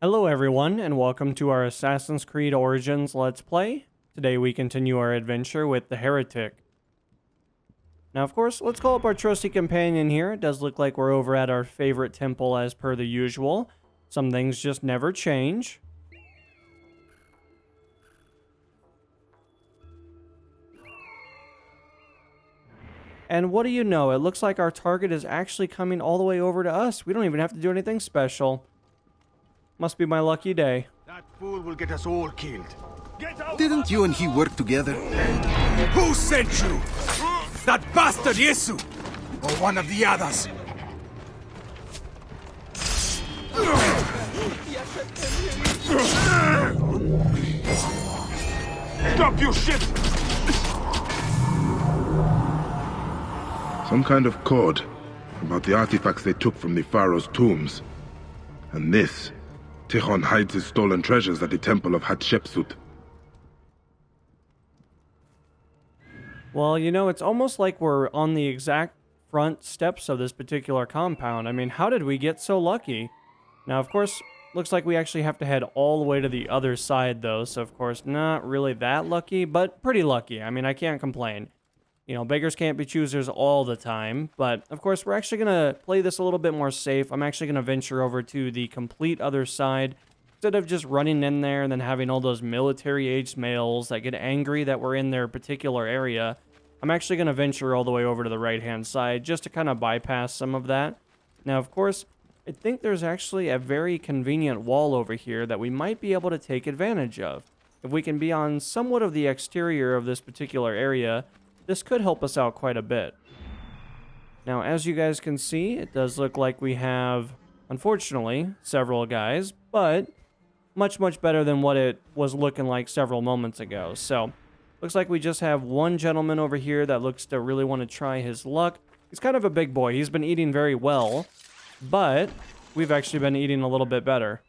Hello everyone, and welcome to our Assassin's Creed Origins Let's Play. Today we continue our adventure with the Heretic. Now of course, let's call up our trusty companion here. It does look like we're over at our favorite temple as per the usual. Some things just never change. And what do you know, it looks like our target is actually coming all the way over to us. We don't even have to do anything special. Must be my lucky day. That fool will get us all killed. Didn't you and he work together? Who sent you? That bastard Yesu! Or one of the others? Stop, you shit! Some kind of code about the artifacts they took from the pharaoh's tombs. And this, Tikhon hides his stolen treasures at the temple of Hatshepsut. Well, you know, it's almost like we're on the exact front steps of this particular compound. I mean, how did we get so lucky? Now, of course, looks like we actually have to head all the way to the other side, though. So, of course, not really that lucky, but pretty lucky. I mean, I can't complain. You know, beggars can't be choosers all the time. But, of course, we're actually going to play this a little bit more safe. I'm actually going to venture over to the complete other side. Instead of just running in there and then having all those military-aged males that get angry that we're in their particular area, I'm actually going to venture all the way over to the right-hand side just to kind of bypass some of that. Now, of course, I think there's actually a very convenient wall over here that we might be able to take advantage of. If we can be on somewhat of the exterior of this particular area, this could help us out quite a bit. Now, as you guys can see, it does look like we have, unfortunately, several guys, but much, much better than what it was looking like several moments ago. So, looks like we just have one gentleman over here that looks to really want to try his luck. He's kind of a big boy. He's been eating very well, but we've actually been eating a little bit better.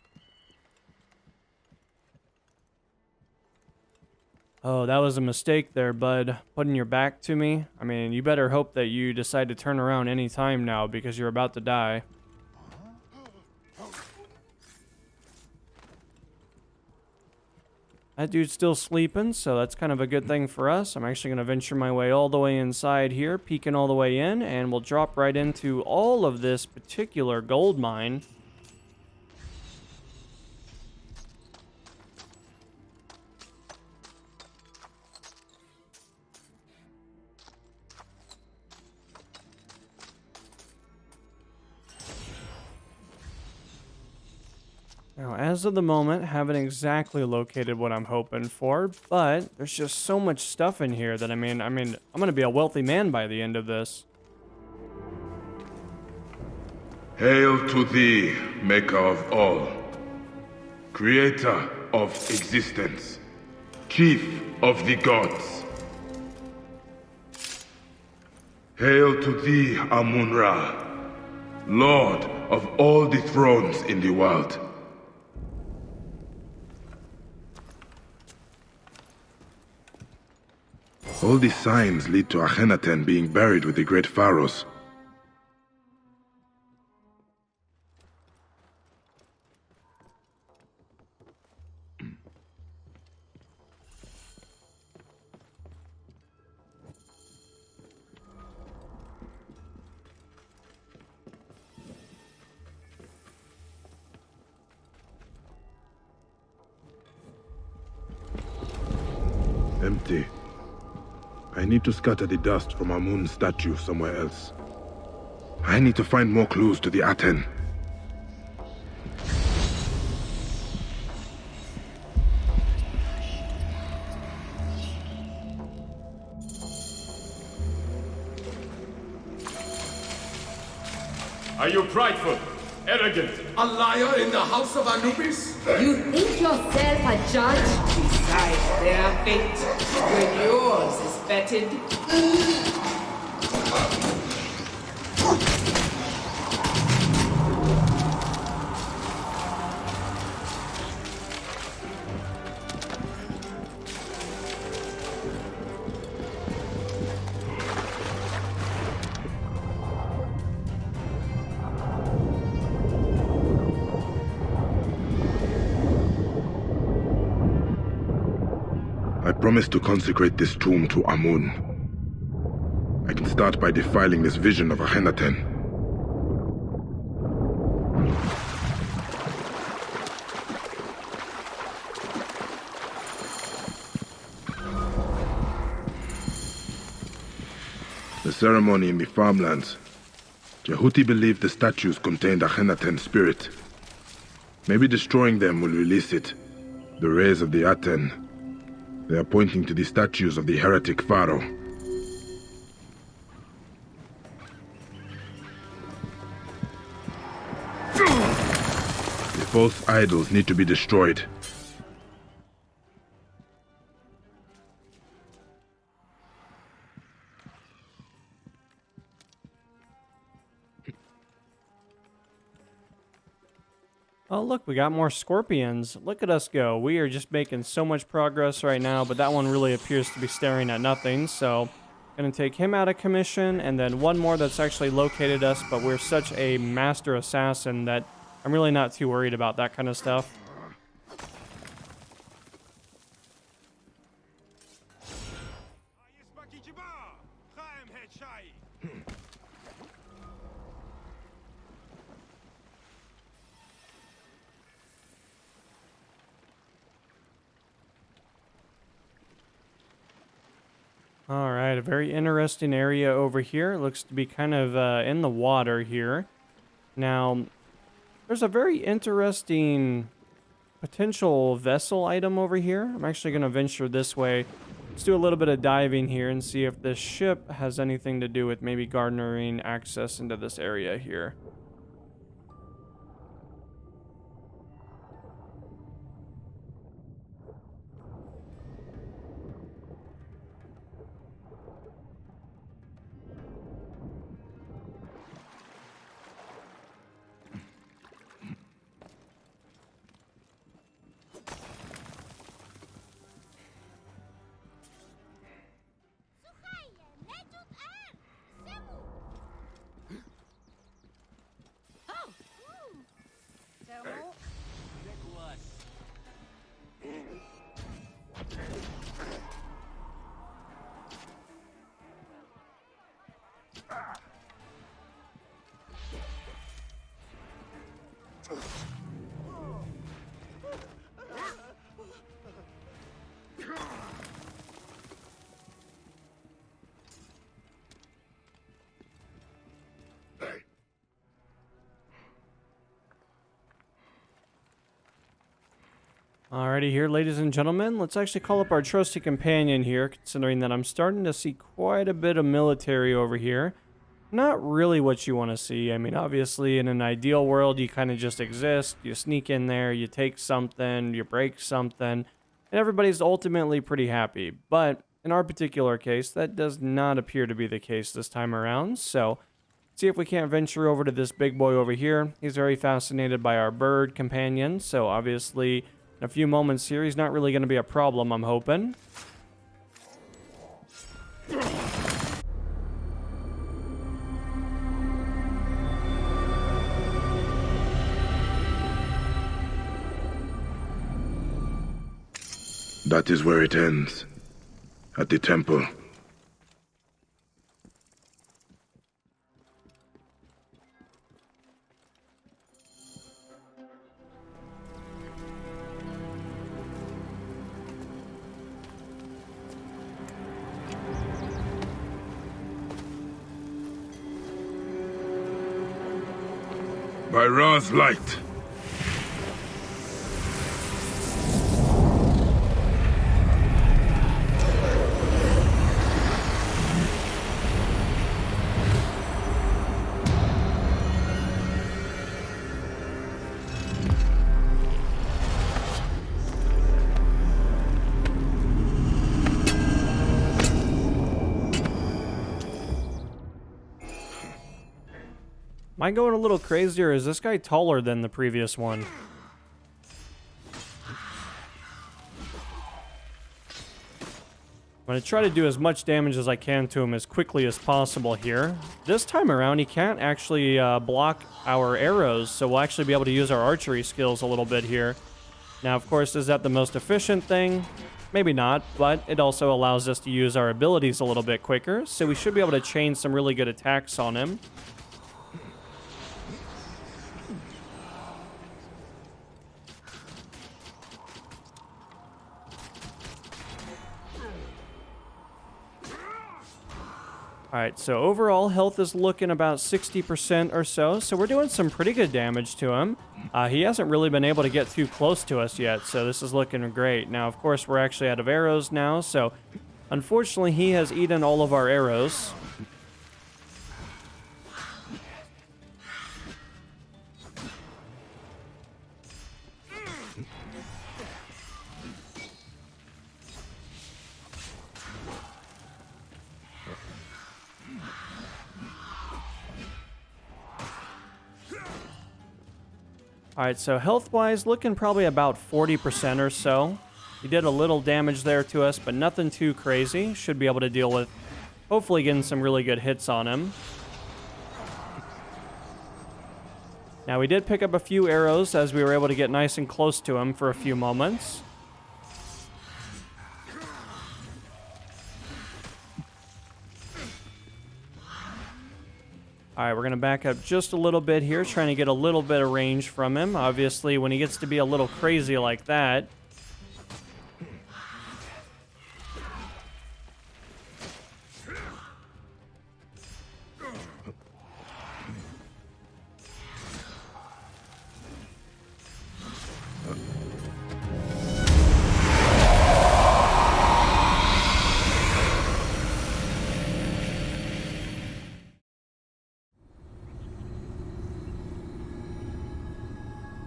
Oh, that was a mistake there, bud. Putting your back to me. I mean, you better hope that you decide to turn around any time now because you're about to die. That dude's still sleeping, so that's kind of a good thing for us. I'm actually going to venture my way all the way inside here, peeking all the way in, and we'll drop right into all of this particular gold mine. Now, as of the moment, haven't exactly located what I'm hoping for, but there's just so much stuff in here that, I mean, I'm going to be a wealthy man by the end of this. Hail to thee, maker of all, creator of existence, chief of the gods. Hail to thee, Amun-Ra, lord of all the thrones in the world. All these signs lead to Akhenaten being buried with the great pharaohs. Empty. I need to scatter the dust from Amun's statue somewhere else. I need to find more clues to the Aten. Are you prideful, arrogant? A liar in the house of Anubis? You think yourself a judge? Decide their fate when yours is betted. I promise to consecrate this tomb to Amun. I can start by defiling this vision of Akhenaten. The ceremony in the farmlands. Jehuti believed the statues contained Akhenaten's spirit. Maybe destroying them will release it. The rays of the Aten. They are pointing to the statues of the heretic Pharaoh. The false idols need to be destroyed. Oh, look, we got more scorpions. Look at us go. We are just making so much progress right now, but that one really appears to be staring at nothing, so gonna take him out of commission, and then one more that's actually located us, but we're such a master assassin that I'm really not too worried about that kind of stuff. Alright, a very interesting area over here. It looks to be kind of in the water here. Now, there's a very interesting potential vessel item over here. I'm actually going to venture this way. Let's do a little bit of diving here and see if this ship has anything to do with maybe garnering access into this area here. Alrighty here, ladies and gentlemen, let's actually call up our trusty companion here, considering that I'm starting to see quite a bit of military over here. Not really what you want to see. I mean, obviously, in an ideal world, you kind of just exist, you sneak in there, you take something, you break something, and everybody's ultimately pretty happy. But in our particular case, that does not appear to be the case this time around, so see if we can't venture over to this big boy over here. He's very fascinated by our bird companion, so obviously in a few moments here, he's not really going to be a problem, I'm hoping. That is where it ends. At the temple. By Ra's light. Am I going a little crazy, or is this guy taller than the previous one? I'm going to try to do as much damage as I can to him as quickly as possible here. This time around, he can't actually block our arrows, so we'll actually be able to use our archery skills a little bit here. Now, of course, is that the most efficient thing? Maybe not, but it also allows us to use our abilities a little bit quicker, so we should be able to chain some really good attacks on him. Alright, so overall health is looking about 60% or so we're doing some pretty good damage to him. He hasn't really been able to get too close to us yet, so this is looking great. Now, of course, we're actually out of arrows now, so unfortunately he has eaten all of our arrows. Alright, so health-wise, looking probably about 40% or so. He did a little damage there to us, but nothing too crazy. Should be able to deal with, hopefully getting some really good hits on him. Now, we did pick up a few arrows as we were able to get nice and close to him for a few moments. Alright, we're going to back up just a little bit here, trying to get a little bit of range from him. Obviously, when he gets to be a little crazy like that.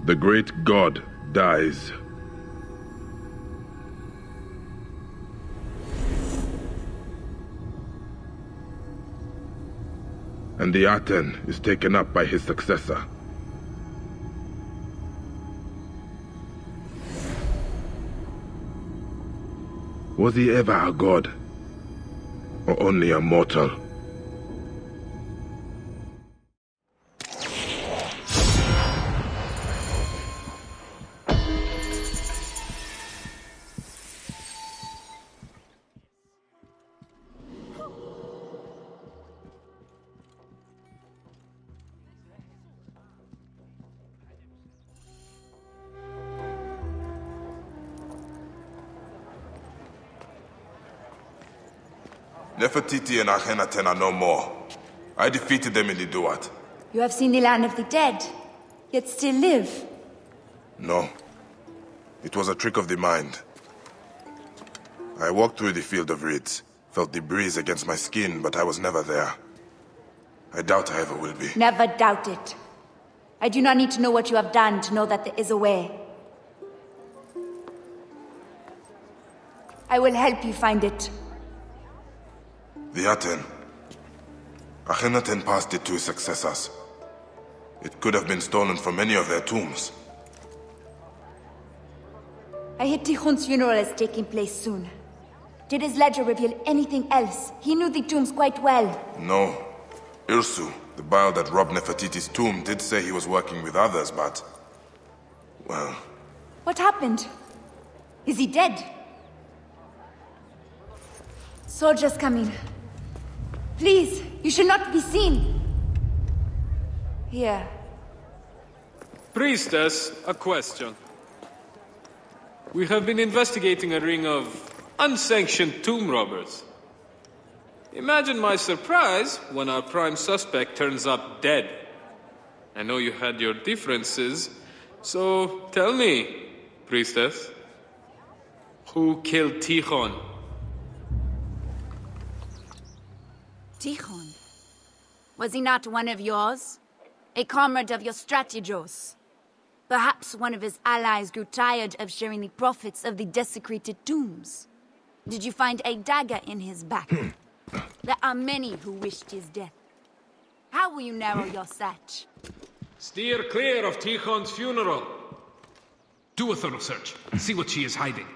The great god dies. And the Aten is taken up by his successor. Was he ever a god? Or only a mortal? Nefertiti and Akhenaten are no more. I defeated them in the Duat. You have seen the land of the dead, yet still live. No. It was a trick of the mind. I walked through the field of reeds, felt the breeze against my skin, but I was never there. I doubt I ever will be. Never doubt it. I do not need to know what you have done to know that there is a way. I will help you find it. The Aten. Akhenaten passed it to his successors. It could have been stolen from any of their tombs. I hear Tikhon's funeral is taking place soon. Did his ledger reveal anything else? He knew the tombs quite well. No. Irsu, the Baal that robbed Nefertiti's tomb, did say he was working with others, but... well... What happened? Is he dead? Soldiers coming. Please, you should not be seen. Here. Priestess, a question. We have been investigating a ring of unsanctioned tomb robbers. Imagine my surprise when our prime suspect turns up dead. I know you had your differences, so tell me, priestess, who killed Tichon? Tichon? Was he not one of yours? A comrade of your strategos? Perhaps one of his allies grew tired of sharing the profits of the desecrated tombs. Did you find a dagger in his back? There are many who wished his death. How will you narrow your search? Steer clear of Tichon's funeral. Do a thorough search. See what she is hiding.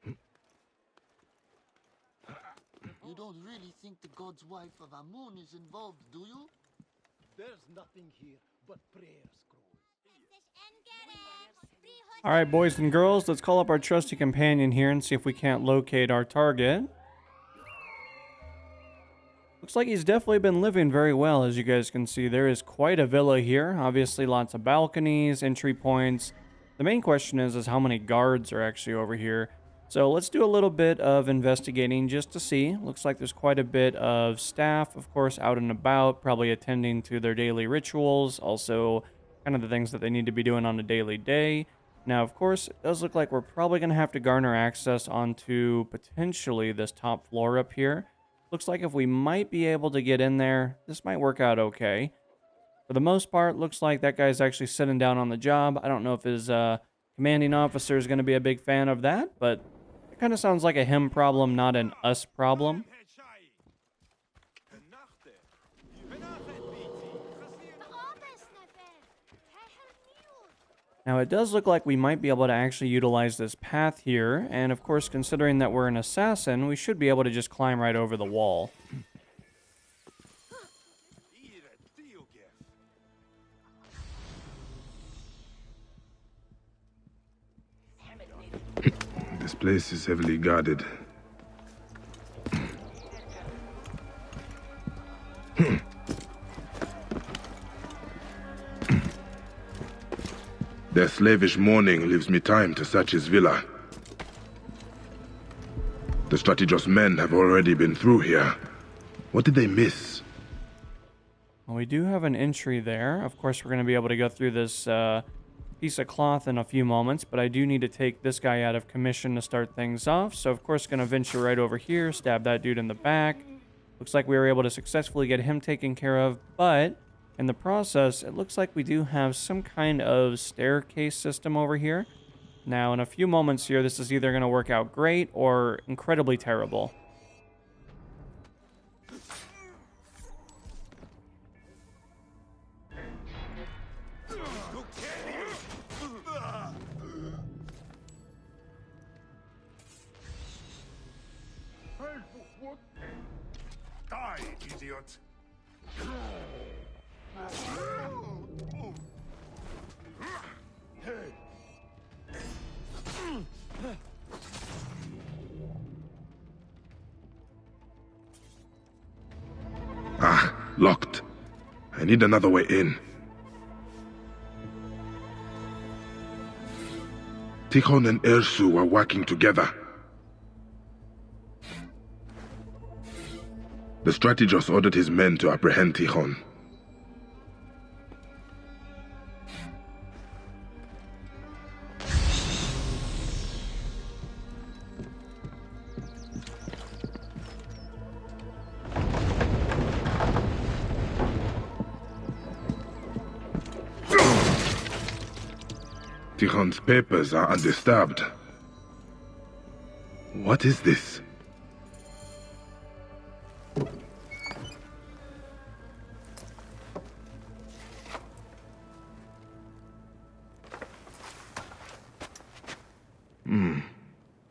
You don't really think the god's wife of Amun is involved, do you? There's nothing here but prayer scrolls. Alright, boys and girls, let's call up our trusty companion here and see if we can't locate our target. Looks like he's definitely been living very well, as you guys can see. There is quite a villa here. Obviously, lots of balconies, entry points. The main question is how many guards are actually over here. So let's do a little bit of investigating just to see. Looks like there's quite a bit of staff, of course, out and about, probably attending to their daily rituals, also kind of the things that they need to be doing on a daily day. Now, of course, it does look like we're probably going to have to garner access onto potentially this top floor up here. Looks like if we might be able to get in there, this might work out okay. For the most part, looks like that guy's actually sitting down on the job. I don't know if his commanding officer is going to be a big fan of that, but it kind of sounds like a him problem, not an us problem. Now, it does look like we might be able to actually utilize this path here, and of course, considering that we're an assassin, we should be able to just climb right over the wall. This place is heavily guarded. Their slavish mourning leaves me time to search his villa. The Strategos men have already been through here. What did they miss? Well, we do have an entry there. Of course, we're going to be able to go through this piece of cloth in a few moments, but I do need to take this guy out of commission to start things off. So, of course, going to venture right over here, stab that dude in the back. Looks like we were able to successfully get him taken care of, but in the process, it looks like we do have some kind of staircase system over here. Now, in a few moments here, this is either going to work out great or incredibly terrible. Die, idiot! Ah, locked. I need another way in. Tichon and Ersu were working together. The Strategos ordered his men to apprehend Tichon. Tichon's papers are undisturbed. What is this?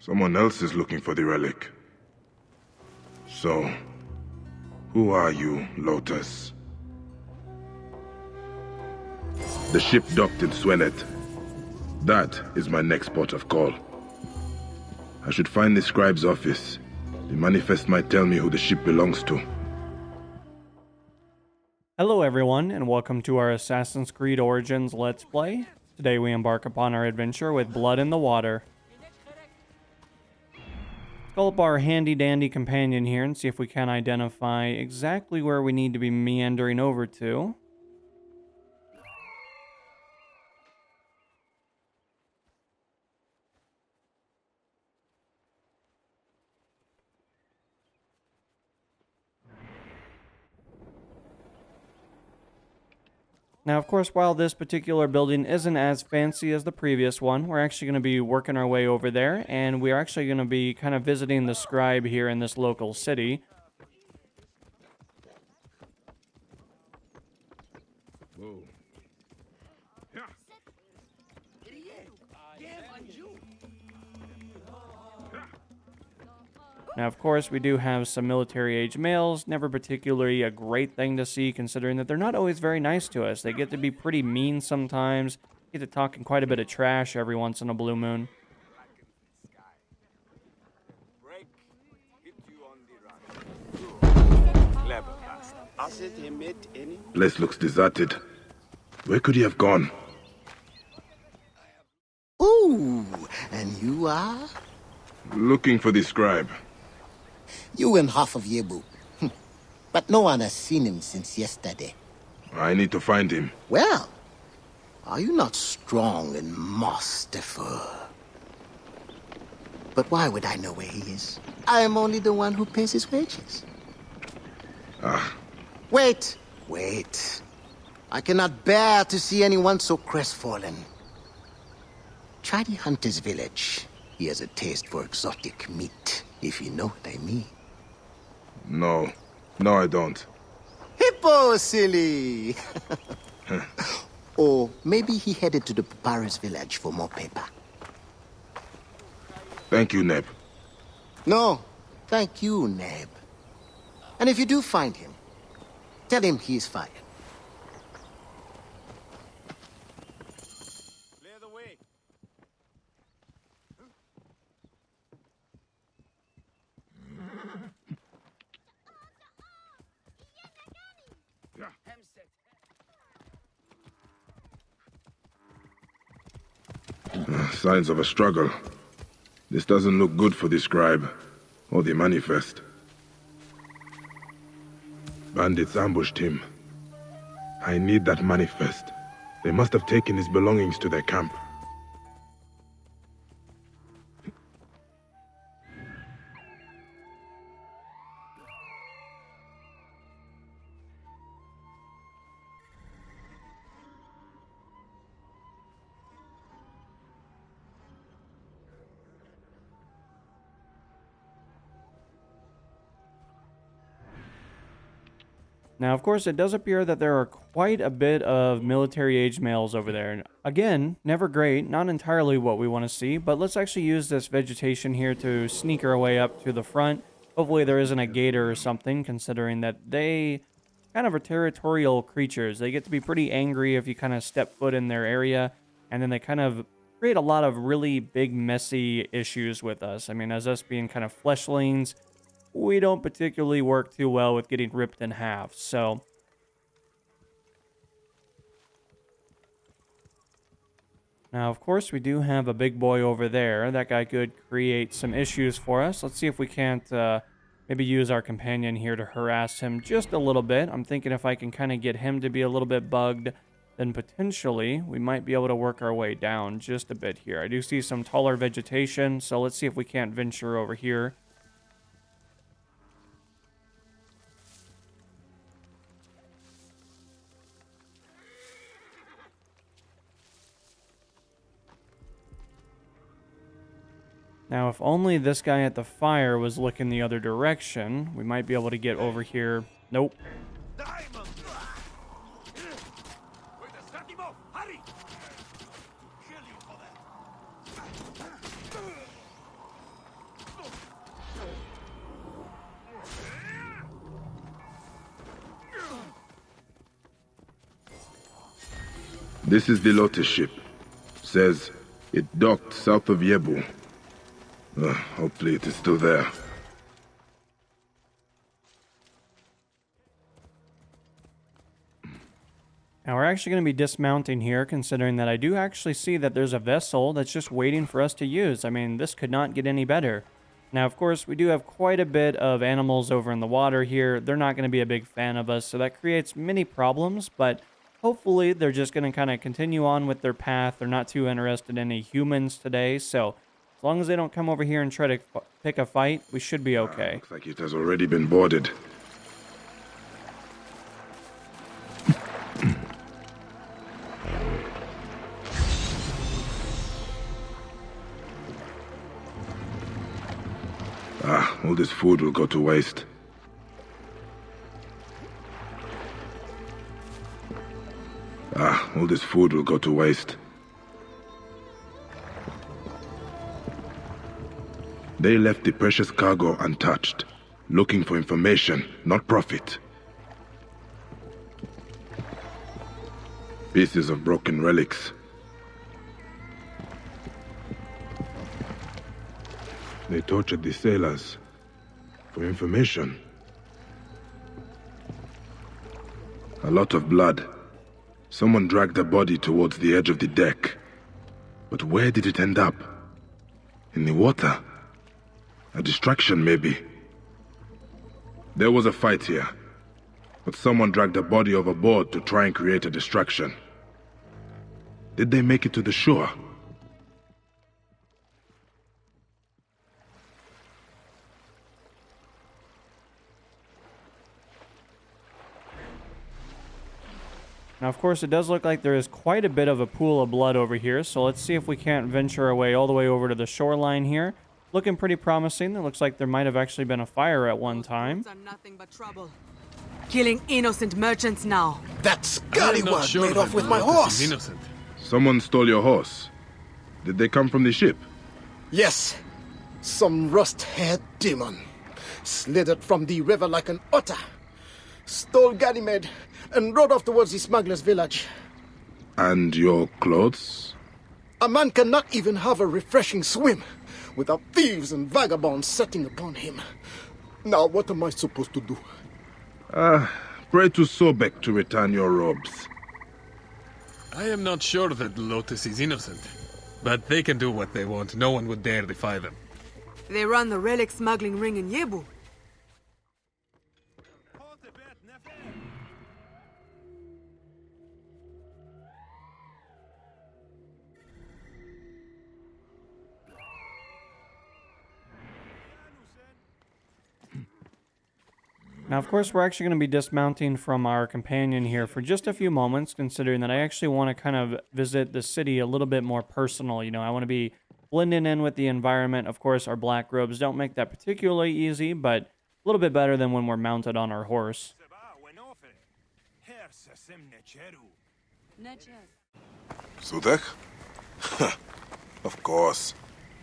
Someone else is looking for the relic. So, who are you, Lotus? The ship docked in Swenet. That is my next port of call. I should find the scribe's office. The manifest might tell me who the ship belongs to. Hello everyone, and welcome to our Assassin's Creed Origins Let's Play. Today we embark upon our adventure with Blood in the Water. Let's call up our handy-dandy companion here and see if we can identify exactly where we need to be meandering over to. Now, of course, while this particular building isn't as fancy as the previous one, we're actually going to be working our way over there, and we're actually going to be kind of visiting the scribe here in this local city. Whoa. Now, of course, we do have some military-age males. Never particularly a great thing to see, considering that they're not always very nice to us. They get to be pretty mean sometimes. Get to talking quite a bit of trash every once in a blue moon. Place looks deserted. Where could he have gone? Ooh, and you are? Looking for the scribe. You and half of Yebu. But no one has seen him since yesterday. I need to find him. Well, are you not strong and masterful? But why would I know where he is? I am only the one who pays his wages. Wait. I cannot bear to see anyone so crestfallen. Try the hunter's village. He has a taste for exotic meat, if you know what I mean. No, I don't. Hippo, silly! Or maybe he headed to the papyrus village for more paper. Thank you, Neb. No, thank you, Neb. And if you do find him, tell him he's fired. Clear the way. Signs of a struggle. This doesn't look good for the scribe, or the manifest. Bandits ambushed him. I need that manifest. They must have taken his belongings to their camp. Now, of course, it does appear that there are quite a bit of military-age males over there. And again, never great, not entirely what we want to see, but let's actually use this vegetation here to sneak our way up to the front. Hopefully there isn't a gator or something, considering that they kind of are territorial creatures. They get to be pretty angry if you kind of step foot in their area, and then they kind of create a lot of really big, messy issues with us. I mean, as us being kind of fleshlings, we don't particularly work too well with getting ripped in half, so... Now, of course, we do have a big boy over there. That guy could create some issues for us. Let's see if we can't maybe use our companion here to harass him just a little bit. I'm thinking if I can kind of get him to be a little bit bugged, then potentially we might be able to work our way down just a bit here. I do see some taller vegetation, so let's see if we can't venture over here. Now, if only this guy at the fire was looking the other direction, we might be able to get over here. Nope. This is the Lotus ship. Says it docked south of Yebu. Hopefully it is still there. Now we're actually going to be dismounting here, considering that I do actually see that there's a vessel that's just waiting for us to use. I mean, this could not get any better. Now, of course, we do have quite a bit of animals over in the water here. They're not going to be a big fan of us, so that creates many problems, but hopefully they're just going to kind of continue on with their path. They're not too interested in any humans today, so as long as they don't come over here and try to pick a fight, we should be okay. Looks like it has already been boarded. All this food will go to waste. All this food will go to waste. They left the precious cargo untouched, looking for information, not profit. Pieces of broken relics. They tortured the sailors for information. A lot of blood. Someone dragged the body towards the edge of the deck. But where did it end up? In the water? A distraction, maybe. There was a fight here, but someone dragged the body overboard to try and create a distraction. Did they make it to the shore? Now, of course, it does look like there is quite a bit of a pool of blood over here, so let's see if we can't venture our way all the way over to the shoreline here. Looking pretty promising. It looks like there might have actually been a fire at one time. Are nothing but trouble. Killing innocent merchants now. That scallywag made off with my horse. Someone stole your horse. Did they come from the ship? Yes. Some rust-haired demon. Slithered from the river like an otter. Stole Ganymede and rode off towards the smuggler's village. And your clothes? A man cannot even have a refreshing swim without thieves and vagabonds setting upon him. Now, what am I supposed to do? Pray to Sobek to return your robes. I am not sure that Lotus is innocent, but they can do what they want. No one would dare defy them. They run the relic smuggling ring in Yebu. Now, of course, we're actually going to be dismounting from our companion here for just a few moments, considering that I actually want to kind of visit the city a little bit more personal. You know, I want to be blending in with the environment. Of course, our black robes don't make that particularly easy, but a little bit better than when we're mounted on our horse. Sutek? Of course.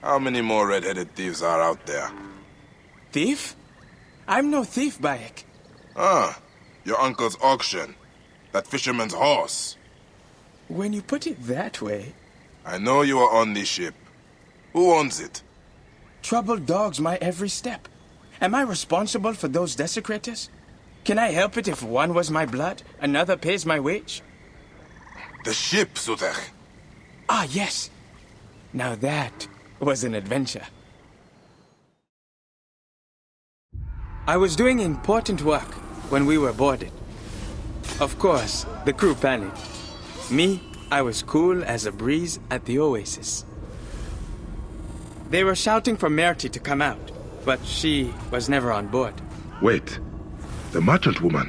How many more red-headed thieves are out there? Thief? I'm no thief, Bayek. Your uncle's auction. That fisherman's horse. When you put it that way... I know you are on this ship. Who owns it? Troubled dogs my every step. Am I responsible for those desecrators? Can I help it if one was my blood, another pays my wage? The ship, Sutek. Ah, yes. Now that was an adventure. I was doing important work when we were boarded. Of course, the crew panicked. Me, I was cool as a breeze at the oasis. They were shouting for Merti to come out, but she was never on board. Wait, the merchant woman?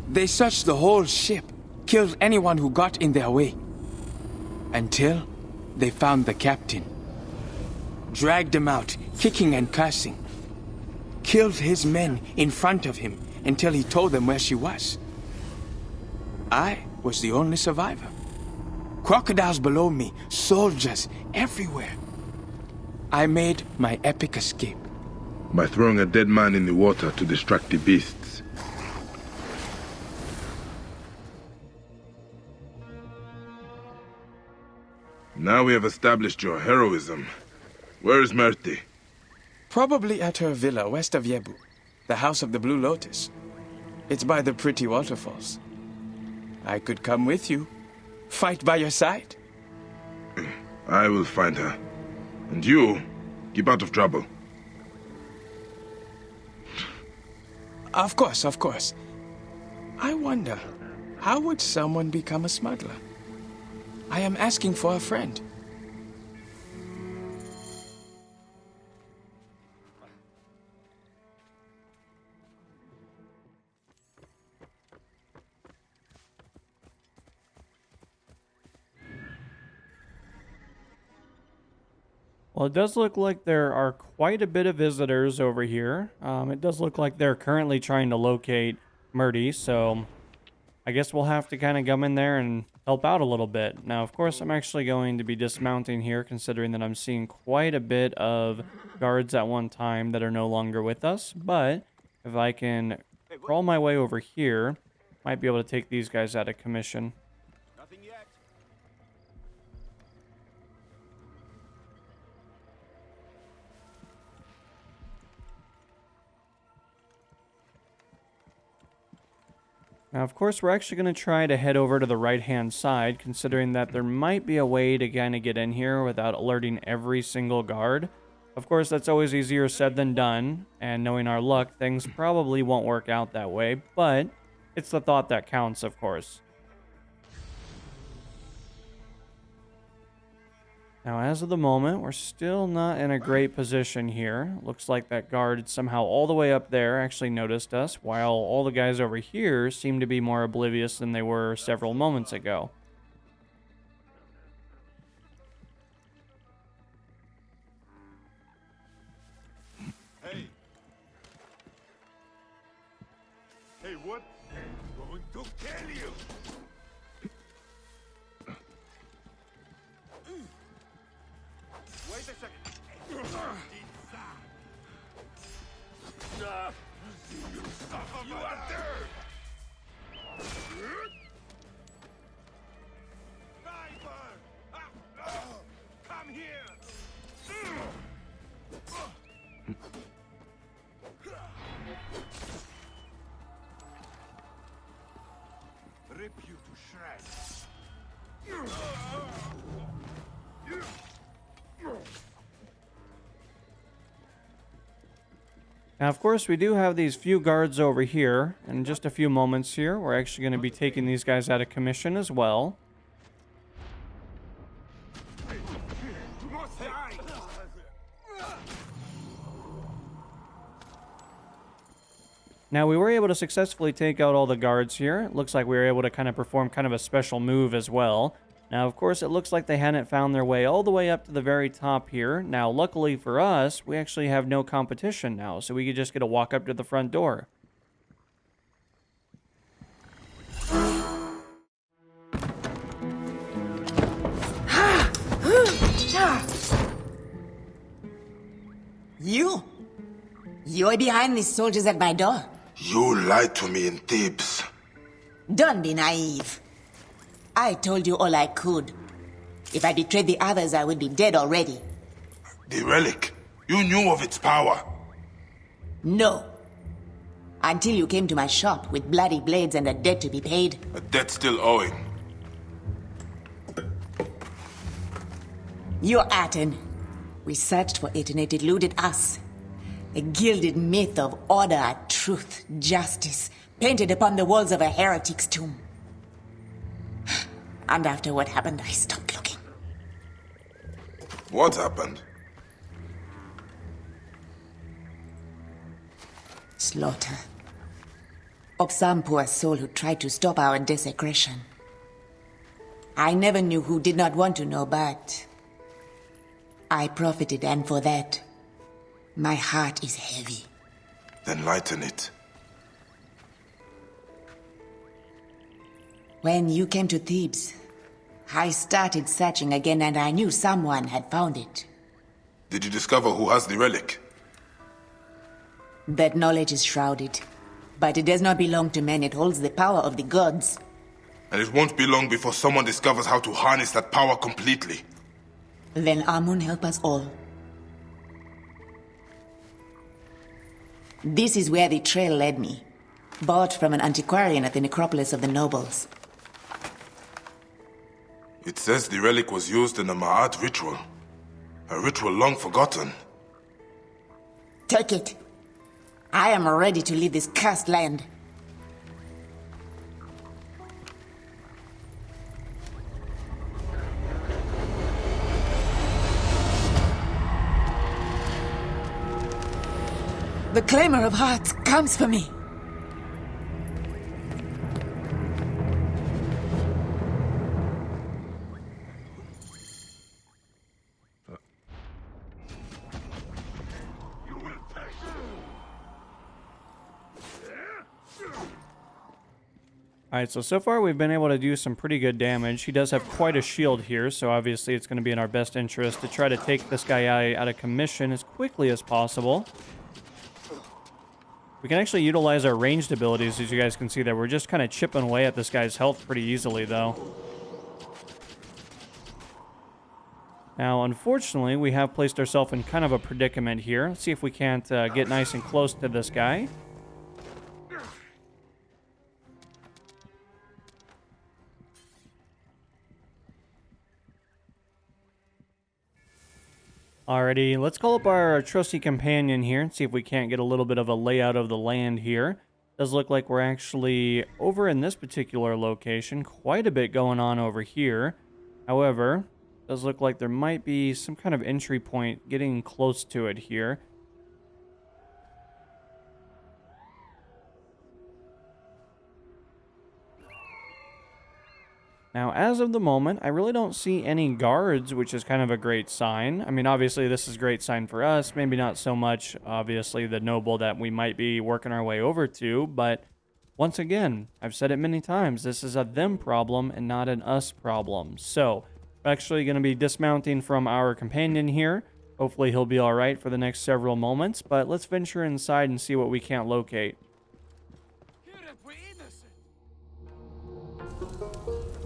They searched the whole ship, killed anyone who got in their way. Until they found the captain. Dragged him out, kicking and cursing. Killed his men in front of him until he told them where she was. I was the only survivor. Crocodiles below me, soldiers everywhere. I made my epic escape. By throwing a dead man in the water to distract the beasts. Now we have established your heroism. Where is Merti? Probably at her villa west of Yebu, the House of the Blue Lotus. It's by the pretty waterfalls. I could come with you, fight by your side. I will find her. And you, Keep out of trouble. Of course, of course. I wonder, how would someone become a smuggler? I am asking for a friend. Well, it does look like there are quite a bit of visitors over here. It does look like they're currently trying to locate Murdy, so I guess we'll have to kind of come in there and help out a little bit. Now, of course, I'm actually going to be dismounting here, considering that I'm seeing quite a bit of guards at one time that are no longer with us. But if I can crawl my way over here, might be able to take these guys out of commission. Now, of course, we're actually going to try to head over to the right-hand side, considering that there might be a way to kind of get in here without alerting every single guard. Of course, that's always easier said than done, and knowing our luck, things probably won't work out that way, but it's the thought that counts, of course. Now, as of the moment, we're still not in a great position here. Looks like that guard somehow all the way up there actually noticed us, while all the guys over here seem to be more oblivious than they were several moments ago. Hey! Hey, what? I'm going to kill you! Wait a second. You are there! Sniper! Come here! Rip you to shreds. Now, of course, we do have these few guards over here. In just a few moments here, we're actually going to be taking these guys out of commission as well. Now, we were able to successfully take out all the guards here. It looks like we were able to kind of perform kind of a special move as well. Now, of course, it looks like they hadn't found their way all the way up to the very top here. Now, luckily for us, we actually have no competition now, so we could just get to walk up to the front door. You're behind these soldiers at my door. You lied to me in Thebes. Don't be naive. I told you all I could. If I betrayed the others, I would be dead already. The relic. You knew of its power. No. Until you came to my shop with bloody blades and a debt to be paid. A debt still owing. You're Aten. We searched for it and it eluded us. A gilded myth of order, truth, justice, painted upon the walls of a heretic's tomb. And after what happened, I stopped looking. What happened? Slaughter. Of some poor soul who tried to stop our desecration. I never knew who did not want to know, but I profited, and for that, my heart is heavy. Then lighten it. When you came to Thebes, I started searching again and I knew someone had found it. Did you discover who has the relic? That knowledge is shrouded, but it does not belong to men. It holds the power of the gods. And it won't be long before someone discovers how to harness that power completely. Then Amun help us all. This is where the trail led me. Bought from an antiquarian at the necropolis of the nobles. It says the relic was used in a Ma'at ritual. A ritual long forgotten. Take it. I am ready to leave this cursed land. The Claimer of Hearts comes for me. Alright, so far we've been able to do some pretty good damage. He does have quite a shield here, so obviously it's going to be in our best interest to try to take this guy out of commission as quickly as possible. We can actually utilize our ranged abilities, as you guys can see there. We're just kind of chipping away at this guy's health pretty easily, though. Now, unfortunately, we have placed ourselves in kind of a predicament here. Let's see if we can't get nice and close to this guy. Alrighty, let's call up our trusty companion here and see if we can't get a little bit of a layout of the land here. Does look like we're actually over in this particular location. Quite a bit going on over here. However, does look like there might be some kind of entry point getting close to it here. Now, as of the moment, I really don't see any guards, which is kind of a great sign. I mean, obviously, this is a great sign for us. Maybe not so much, obviously, the noble that we might be working our way over to. But once again, I've said it many times, this is a them problem and not an us problem. So, we're actually going to be dismounting from our companion here. Hopefully, he'll be all right for the next several moments. But let's venture inside and see what we can't locate.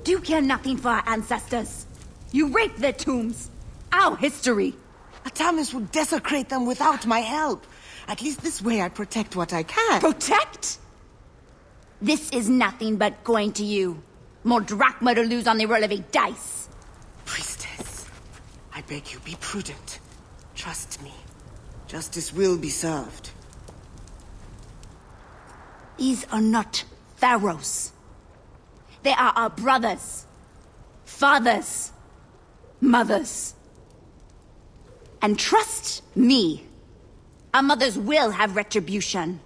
You care nothing for our ancestors. You raped their tombs. Our history. Atamis would desecrate them without my help. At least this way I protect what I can. Protect? This is nothing but going to you. More drachma to lose on the roll of a dice. Priestess, I beg you, be prudent. Trust me. Justice will be served. These are not pharaohs. They are our brothers, fathers, mothers. And trust me, our mothers will have retribution.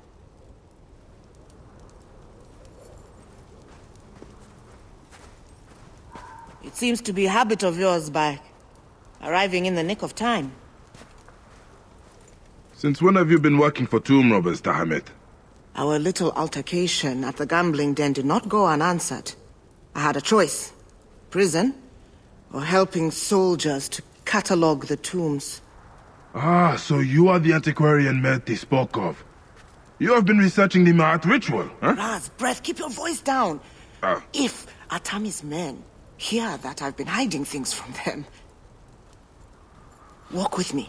It seems to be a habit of yours, Bayek. Arriving in the nick of time. Since when have you been working for tomb robbers, Tahamet? Our little altercation at the gambling den did not go unanswered. I had a choice. Prison, or helping soldiers to catalog the tombs. Ah, so you are the antiquarian Melty spoke of. You have been researching the Ma'at ritual, huh? Raz, breath, keep your voice down. If Atami's men hear that I've been hiding things from them, walk with me.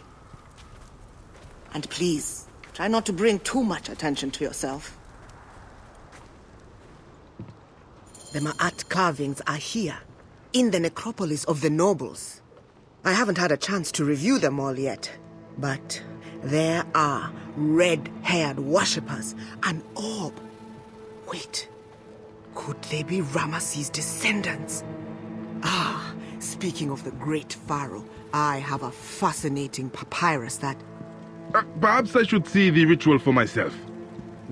And please, try not to bring too much attention to yourself. The Ma'at carvings are here, in the necropolis of the nobles. I haven't had a chance to review them all yet, but there are red-haired worshippers, an orb. Wait, could they be Ramesses' descendants? Ah, speaking of the great pharaoh, I have a fascinating papyrus that... Perhaps I should see the ritual for myself.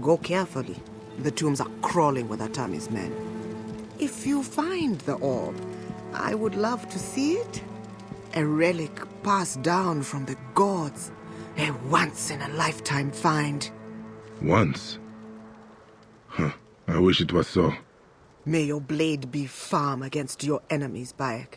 Go carefully. The tombs are crawling with Atami's men. If you find the orb, I would love to see it. A relic passed down from the gods. A once-in-a-lifetime find. Once? Huh. I wish it was so. May your blade be firm against your enemies, Bayek.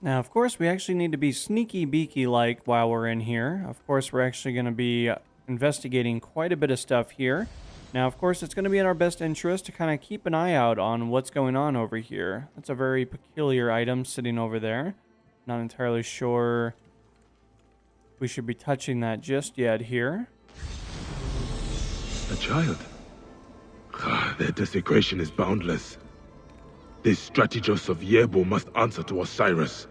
Now, of course, we actually need to be sneaky beaky-like while we're in here. Of course, we're actually going to be investigating quite a bit of stuff here. Now, of course, it's going to be in our best interest to kind of keep an eye out on what's going on over here. That's a very peculiar item sitting over there. Not entirely sure we should be touching that just yet here. A child? Their desecration is boundless. This strategos of Yebo must answer to Osiris.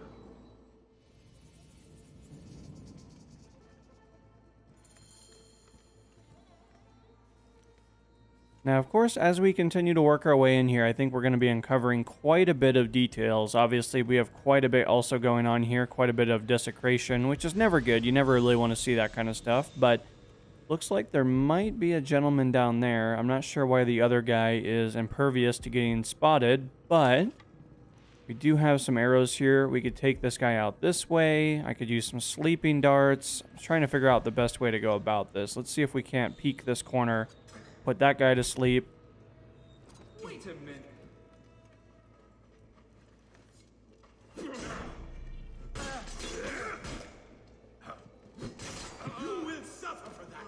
Now, of course, as we continue to work our way in here, I think we're going to be uncovering quite a bit of details. Obviously, we have quite a bit also going on here, quite a bit of desecration, which is never good. You never really want to see that kind of stuff, but looks like there might be a gentleman down there. I'm not sure why the other guy is impervious to getting spotted, but we do have some arrows here. We could take this guy out this way. I could use some sleeping darts. I'm trying to figure out the best way to go about this. Let's see if we can't peek this corner. Put that guy to sleep. Wait a minute. You will suffer for that.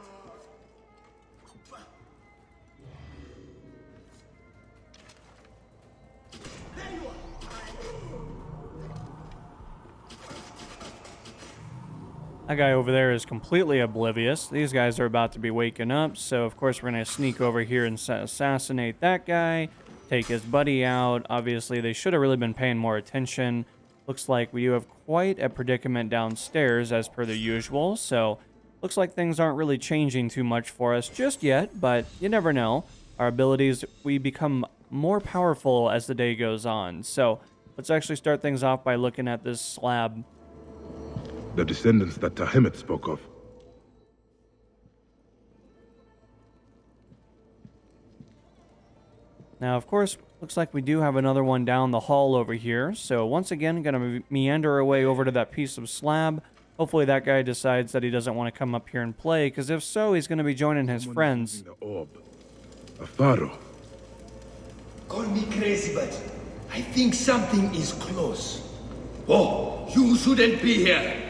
There you are. That guy over there is completely oblivious. These guys are about to be waking up, so of course we're going to sneak over here and assassinate that guy, take his buddy out. Obviously, they should have really been paying more attention. Looks like we do have quite a predicament downstairs as per the usual, so looks like things aren't really changing too much for us just yet, but you never know. Our abilities, we become more powerful as the day goes on. So let's actually start things off by looking at this slab. The descendants that Tahemet spoke of. Now, of course, looks like we do have another one down the hall over here. So once again, gonna meander our way over to that piece of slab. Hopefully that guy decides that he doesn't want to come up here and play, because if so, he's going to be joining his friends. The orb. A pharaoh. Call me crazy, but I think something is close. Oh, you shouldn't be here.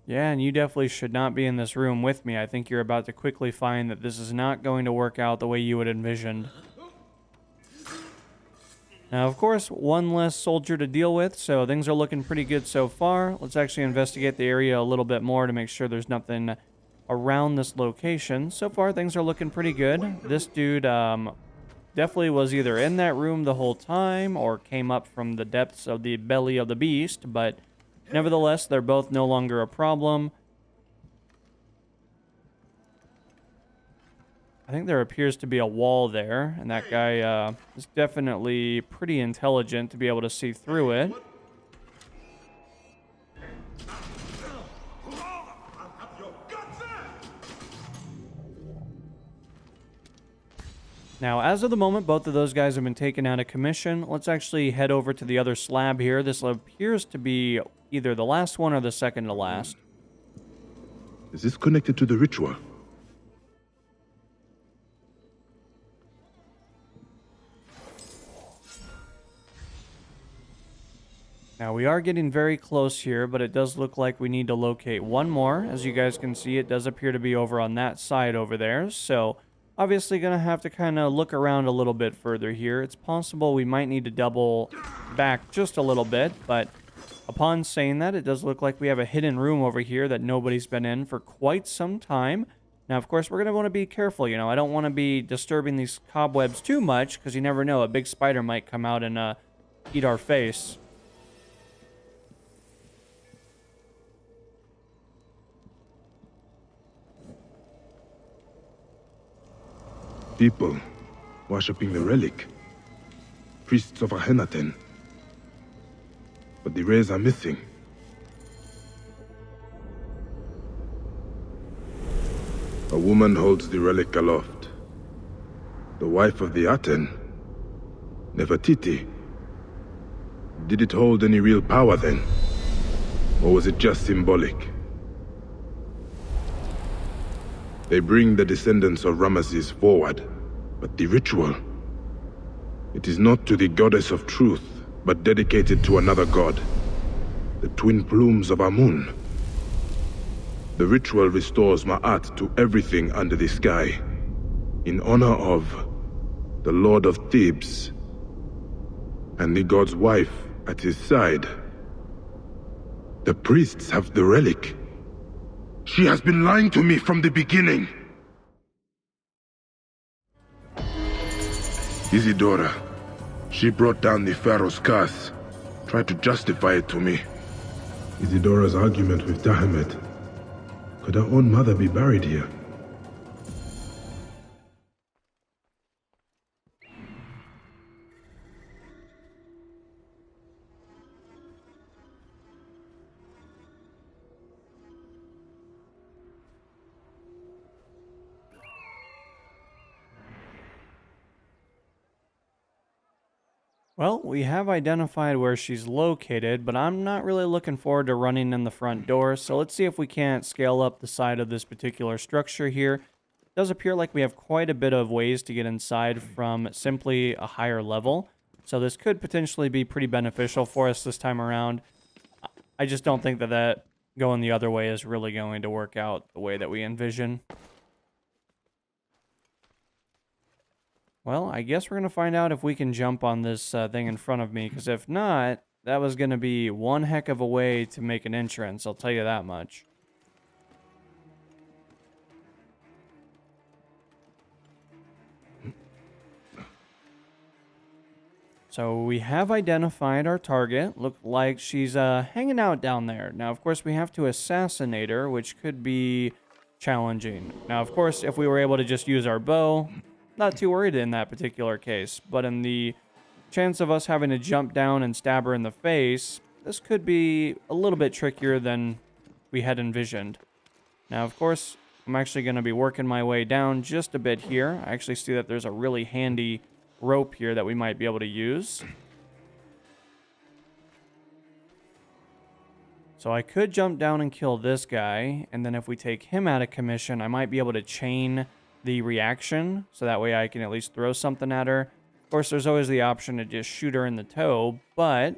Yeah, and you definitely should not be in this room with me. I think you're about to quickly find that this is not going to work out the way you had envisioned. Now, of course, one less soldier to deal with, so things are looking pretty good so far. Let's actually investigate the area a little bit more to make sure there's nothing around this location. So far, things are looking pretty good. This dude definitely was either in that room the whole time or came up from the depths of the belly of the beast, but nevertheless, they're both no longer a problem. I think there appears to be a wall there, and that guy is definitely pretty intelligent to be able to see through it. Now, as of the moment, both of those guys have been taken out of commission. Let's actually head over to the other slab here. This appears to be either the last one or the second to last. Is this connected to the ritual? Now, we are getting very close here, but it does look like we need to locate one more. As you guys can see, it does appear to be over on that side over there, so obviously going to have to kind of look around a little bit further here. It's possible we might need to double back just a little bit, but upon saying that, it does look like we have a hidden room over here that nobody's been in for quite some time. Now, of course, we're going to want to be careful, you know. I don't want to be disturbing these cobwebs too much, because you never know. A big spider might come out and eat our face. People worshipping the relic. Priests of Akhenaten. But the rays are missing. A woman holds the relic aloft. The wife of the Aten. Nefertiti. Did it hold any real power then? Or was it just symbolic? They bring the descendants of Ramesses forward, but the ritual... It is not to the goddess of truth, but dedicated to another god. The twin plumes of Amun. The ritual restores Ma'at to everything under the sky, in honor of the Lord of Thebes, and the god's wife at his side. The priests have the relic. She has been lying to me from the beginning. Isidora. She brought down the Pharaoh's curse. Tried to justify it to me. Isidora's argument with Dahamet. Could her own mother be buried here? Well, we have identified where she's located, but I'm not really looking forward to running in the front door, so let's see if we can't scale up the side of this particular structure here. It does appear like we have quite a bit of ways to get inside from simply a higher level, so this could potentially be pretty beneficial for us this time around. I just don't think that going the other way is really going to work out the way that we envision. Well, I guess we're going to find out if we can jump on this thing in front of me, because if not, that was going to be one heck of a way to make an entrance, I'll tell you that much. So we have identified our target. Looked like she's hanging out down there. Now, of course, we have to assassinate her, which could be challenging. Now, of course, if we were able to just use our bow, not too worried in that particular case, but in the chance of us having to jump down and stab her in the face, this could be a little bit trickier than we had envisioned. Now, of course, I'm actually going to be working my way down just a bit here. I actually see that there's a really handy rope here that we might be able to use. So I could jump down and kill this guy, and then if we take him out of commission, I might be able to chain the reaction, so that way I can at least throw something at her. Of course, there's always the option to just shoot her in the toe, but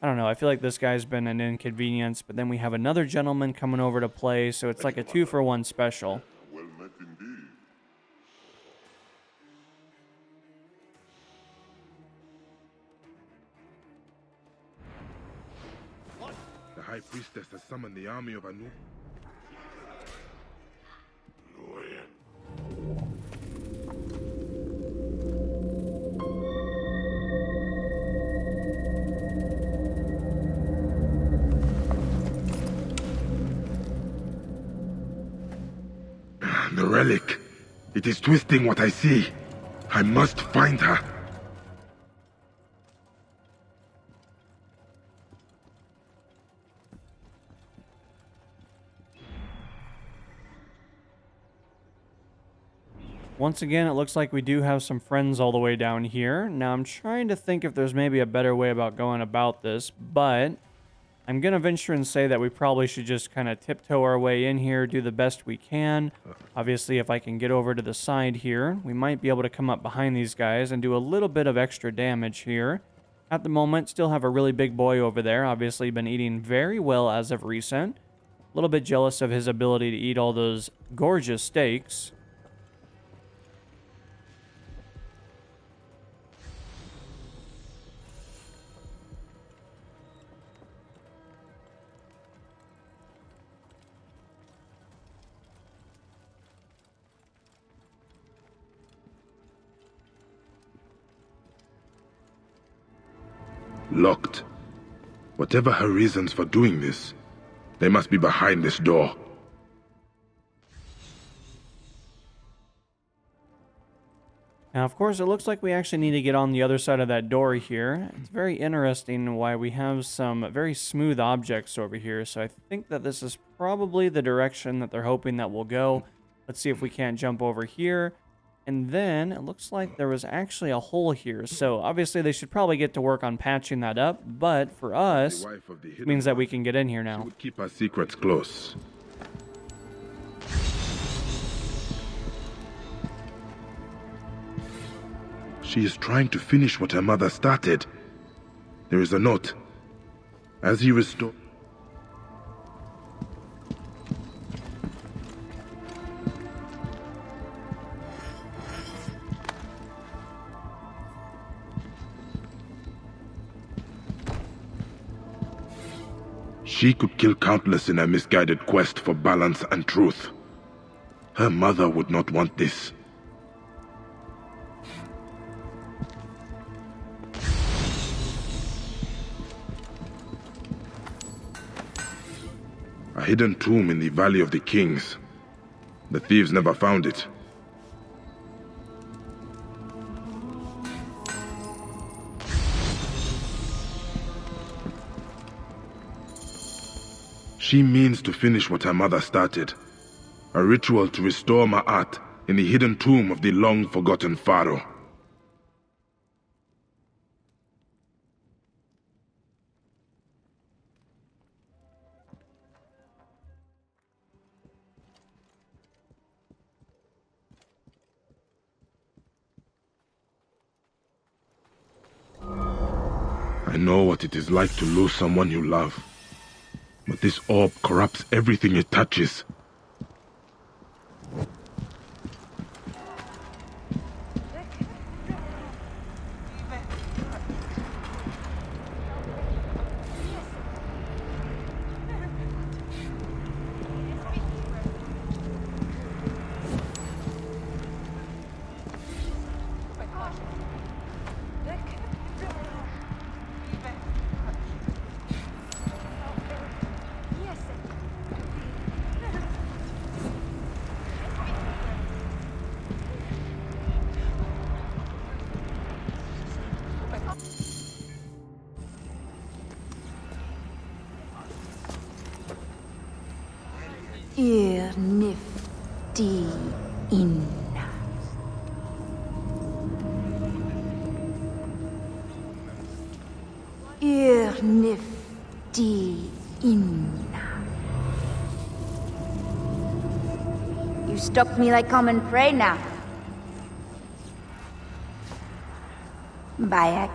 I don't know, I feel like this guy's been an inconvenience, but then we have another gentleman coming over to play, so it's like a 2-for-1 special. Well met indeed. The High Priestess has summoned the army of Anu. The relic. It is twisting what I see. I must find her. Once again, it looks like we do have some friends all the way down here. Now, I'm trying to think if there's maybe a better way about going about this, but I'm going to venture and say that we probably should just kind of tiptoe our way in here, do the best we can. Obviously, if I can get over to the side here, we might be able to come up behind these guys and do a little bit of extra damage here. At the moment, still have a really big boy over there. Obviously, been eating very well as of recent. A little bit jealous of his ability to eat all those gorgeous steaks. Locked. Whatever her reasons for doing this, they must be behind this door. Now, of course, it looks like we actually need to get on the other side of that door here. It's very interesting why we have some very smooth objects over here, so I think that this is probably the direction that they're hoping that we'll go. Let's see if we can't jump over here. And then it looks like there was actually a hole here, so obviously they should probably get to work on patching that up, but for us, it means that we can get in here now. She would keep her secrets close. She is trying to finish what her mother started. There is a note. As he restored... She could kill countless in her misguided quest for balance and truth. Her mother would not want this. A hidden tomb in the Valley of the Kings. The thieves never found it. She means to finish what her mother started. A ritual to restore Ma'at in the hidden tomb of the long-forgotten Pharaoh. I know what it is like to lose someone you love. But this orb corrupts everything it touches. Nifty in. Nifty in. You stalk me like common prey now. Bayek.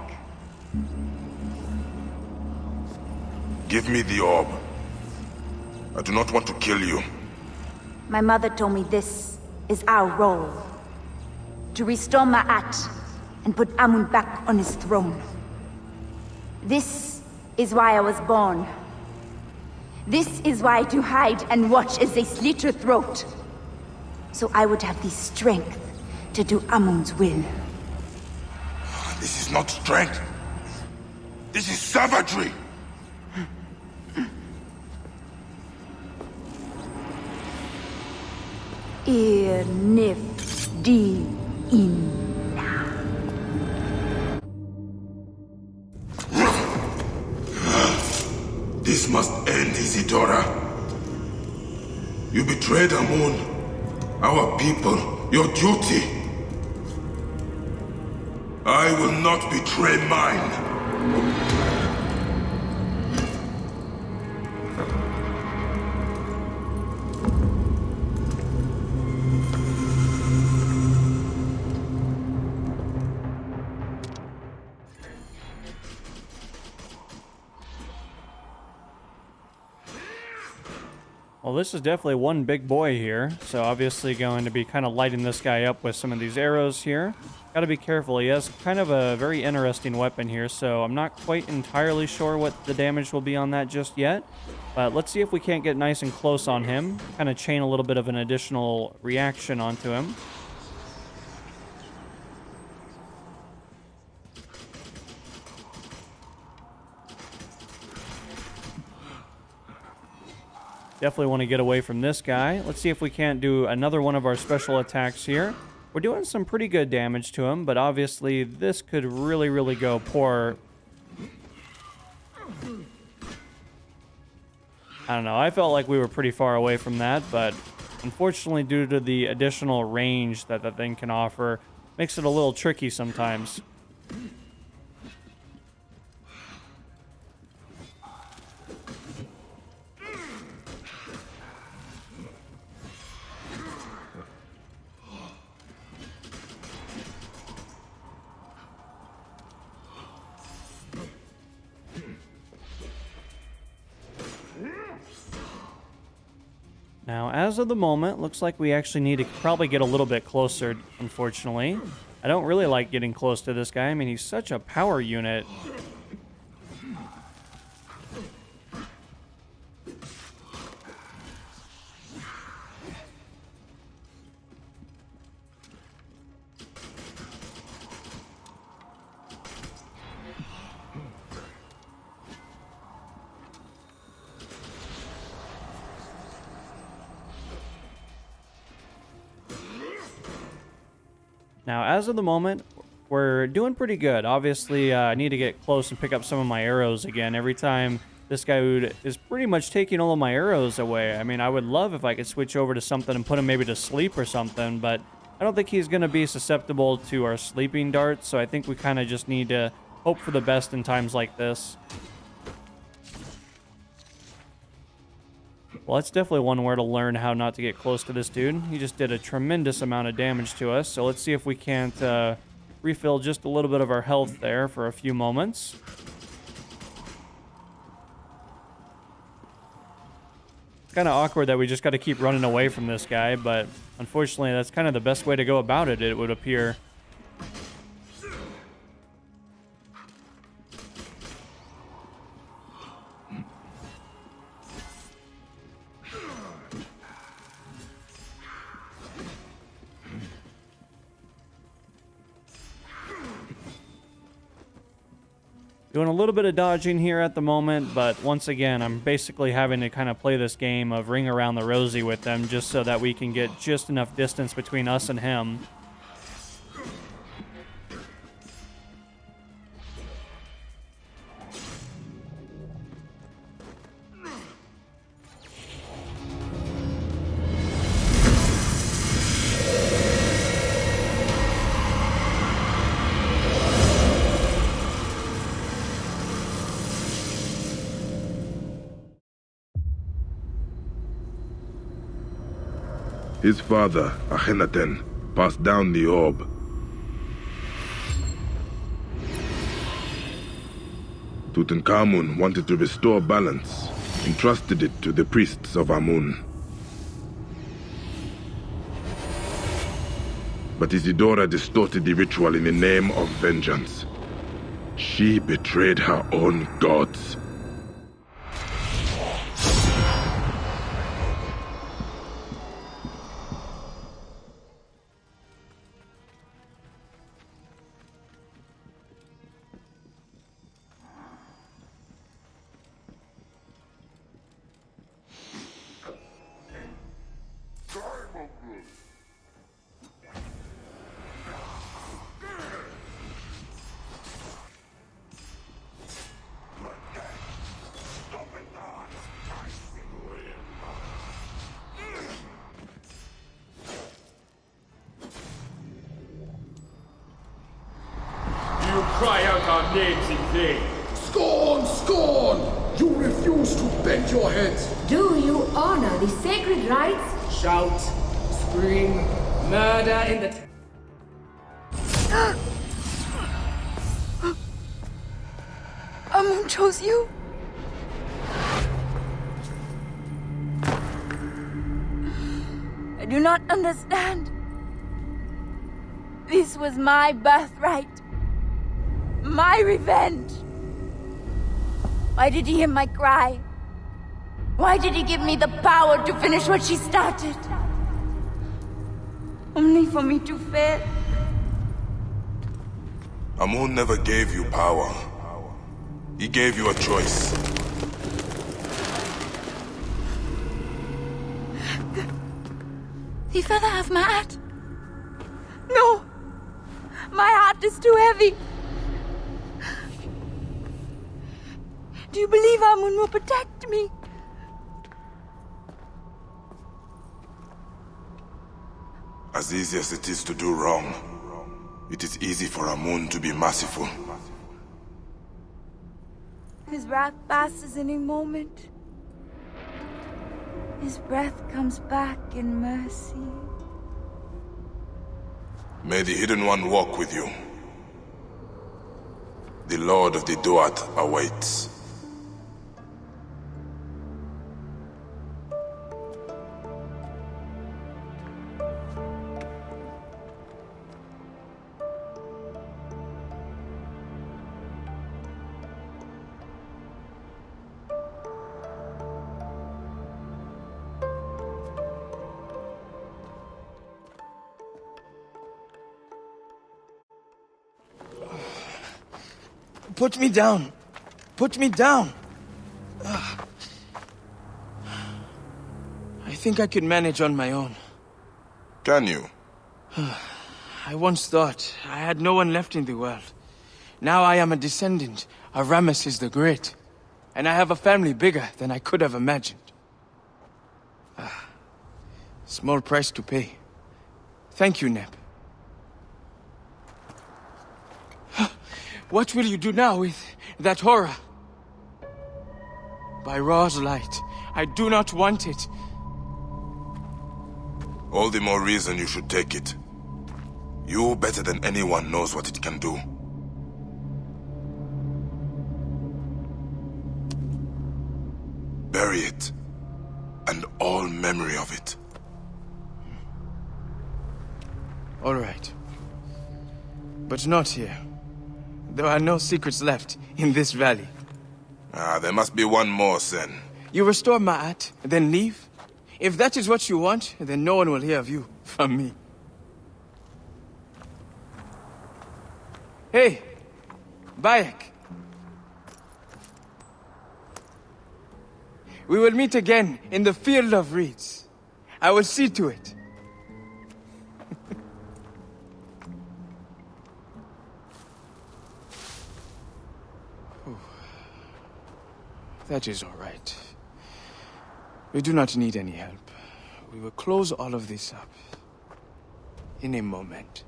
Give me the orb. I do not want to kill you. My mother told me this is our role. To restore Ma'at and put Amun back on his throne. This is why I was born. This is why I do hide and watch as they slit your throat. So I would have the strength to do Amun's will. This is not strength. This is savagery. Nifty in. This must end, Isidora. You betrayed Amun, our people, your duty. I will not betray mine. Well, this is definitely one big boy here, so obviously going to be kind of lighting this guy up with some of these arrows here. Got to be careful. He has kind of a very interesting weapon here, so I'm not quite entirely sure what the damage will be on that just yet. But let's see if we can't get nice and close on him, kind of chain a little bit of an additional reaction onto him. Definitely want to get away from this guy. Let's see if we can't do another one of our special attacks here. We're doing some pretty good damage to him, but obviously this could really, really go poor. I don't know. I felt like we were pretty far away from that, but unfortunately due to the additional range that the thing can offer, makes it a little tricky sometimes. Now, as of the moment, looks like we actually need to probably get a little bit closer, unfortunately. I don't really like getting close to this guy. I mean, he's such a power unit. Now, as of the moment, we're doing pretty good. Obviously, I need to get close and pick up some of my arrows again. Every time this guy is pretty much taking all of my arrows away. I mean, I would love if I could switch over to something and put him maybe to sleep or something, but I don't think he's going to be susceptible to our sleeping darts, so I think we kind of just need to hope for the best in times like this. Well, that's definitely one where to learn how not to get close to this dude. He just did a tremendous amount of damage to us, so let's see if we can't refill just a little bit of our health there for a few moments. It's kind of awkward that we just got to keep running away from this guy, but unfortunately that's kind of the best way to go about it, it would appear. Doing a little bit of dodging here at the moment, but once again, I'm basically having to kind of play this game of ring around the rosy with them just so that we can get just enough distance between us and him. His father, Akhenaten, passed down the orb. Tutankhamun wanted to restore balance, entrusted it to the priests of Amun. But Isidora distorted the ritual in the name of vengeance. She betrayed her own gods. Cry out our names in vain. Scorn! Scorn! You refuse to bend your heads. Do you honor the sacred rites? Shout, scream, murder in the... Amun chose you. I do not understand. This was my birthright. My revenge. Why did he hear my cry? Why did he give me the power to finish what she started? Only for me to fail. Amun never gave you power. He gave you a choice. The feather have my heart. No! My heart is too heavy. Do you believe Amun will protect me? As easy as it is to do wrong, it is easy for Amun to be merciful. His wrath passes in a moment. His breath comes back in mercy. May the Hidden One walk with you. The Lord of the Duat awaits. Put me down. Put me down. I think I could manage on my own. Can you? I once thought I had no one left in the world. Now I am a descendant of Ramesses the Great, and I have a family bigger than I could have imagined. Small price to pay. Thank you, Neb. What will you do now with that horror? By Ra's light, I do not want it. All the more reason you should take it. You, better than anyone, knows what it can do. Bury it, and all memory of it. All right. But not here. There are no secrets left in this valley. There must be one more, Sen. You restore Ma'at, then leave? If that is what you want, then no one will hear of you from me. Hey, Bayek. We will meet again in the Field of Reeds. I will see to it. That is all right. We do not need any help. We will close all of this up in a moment.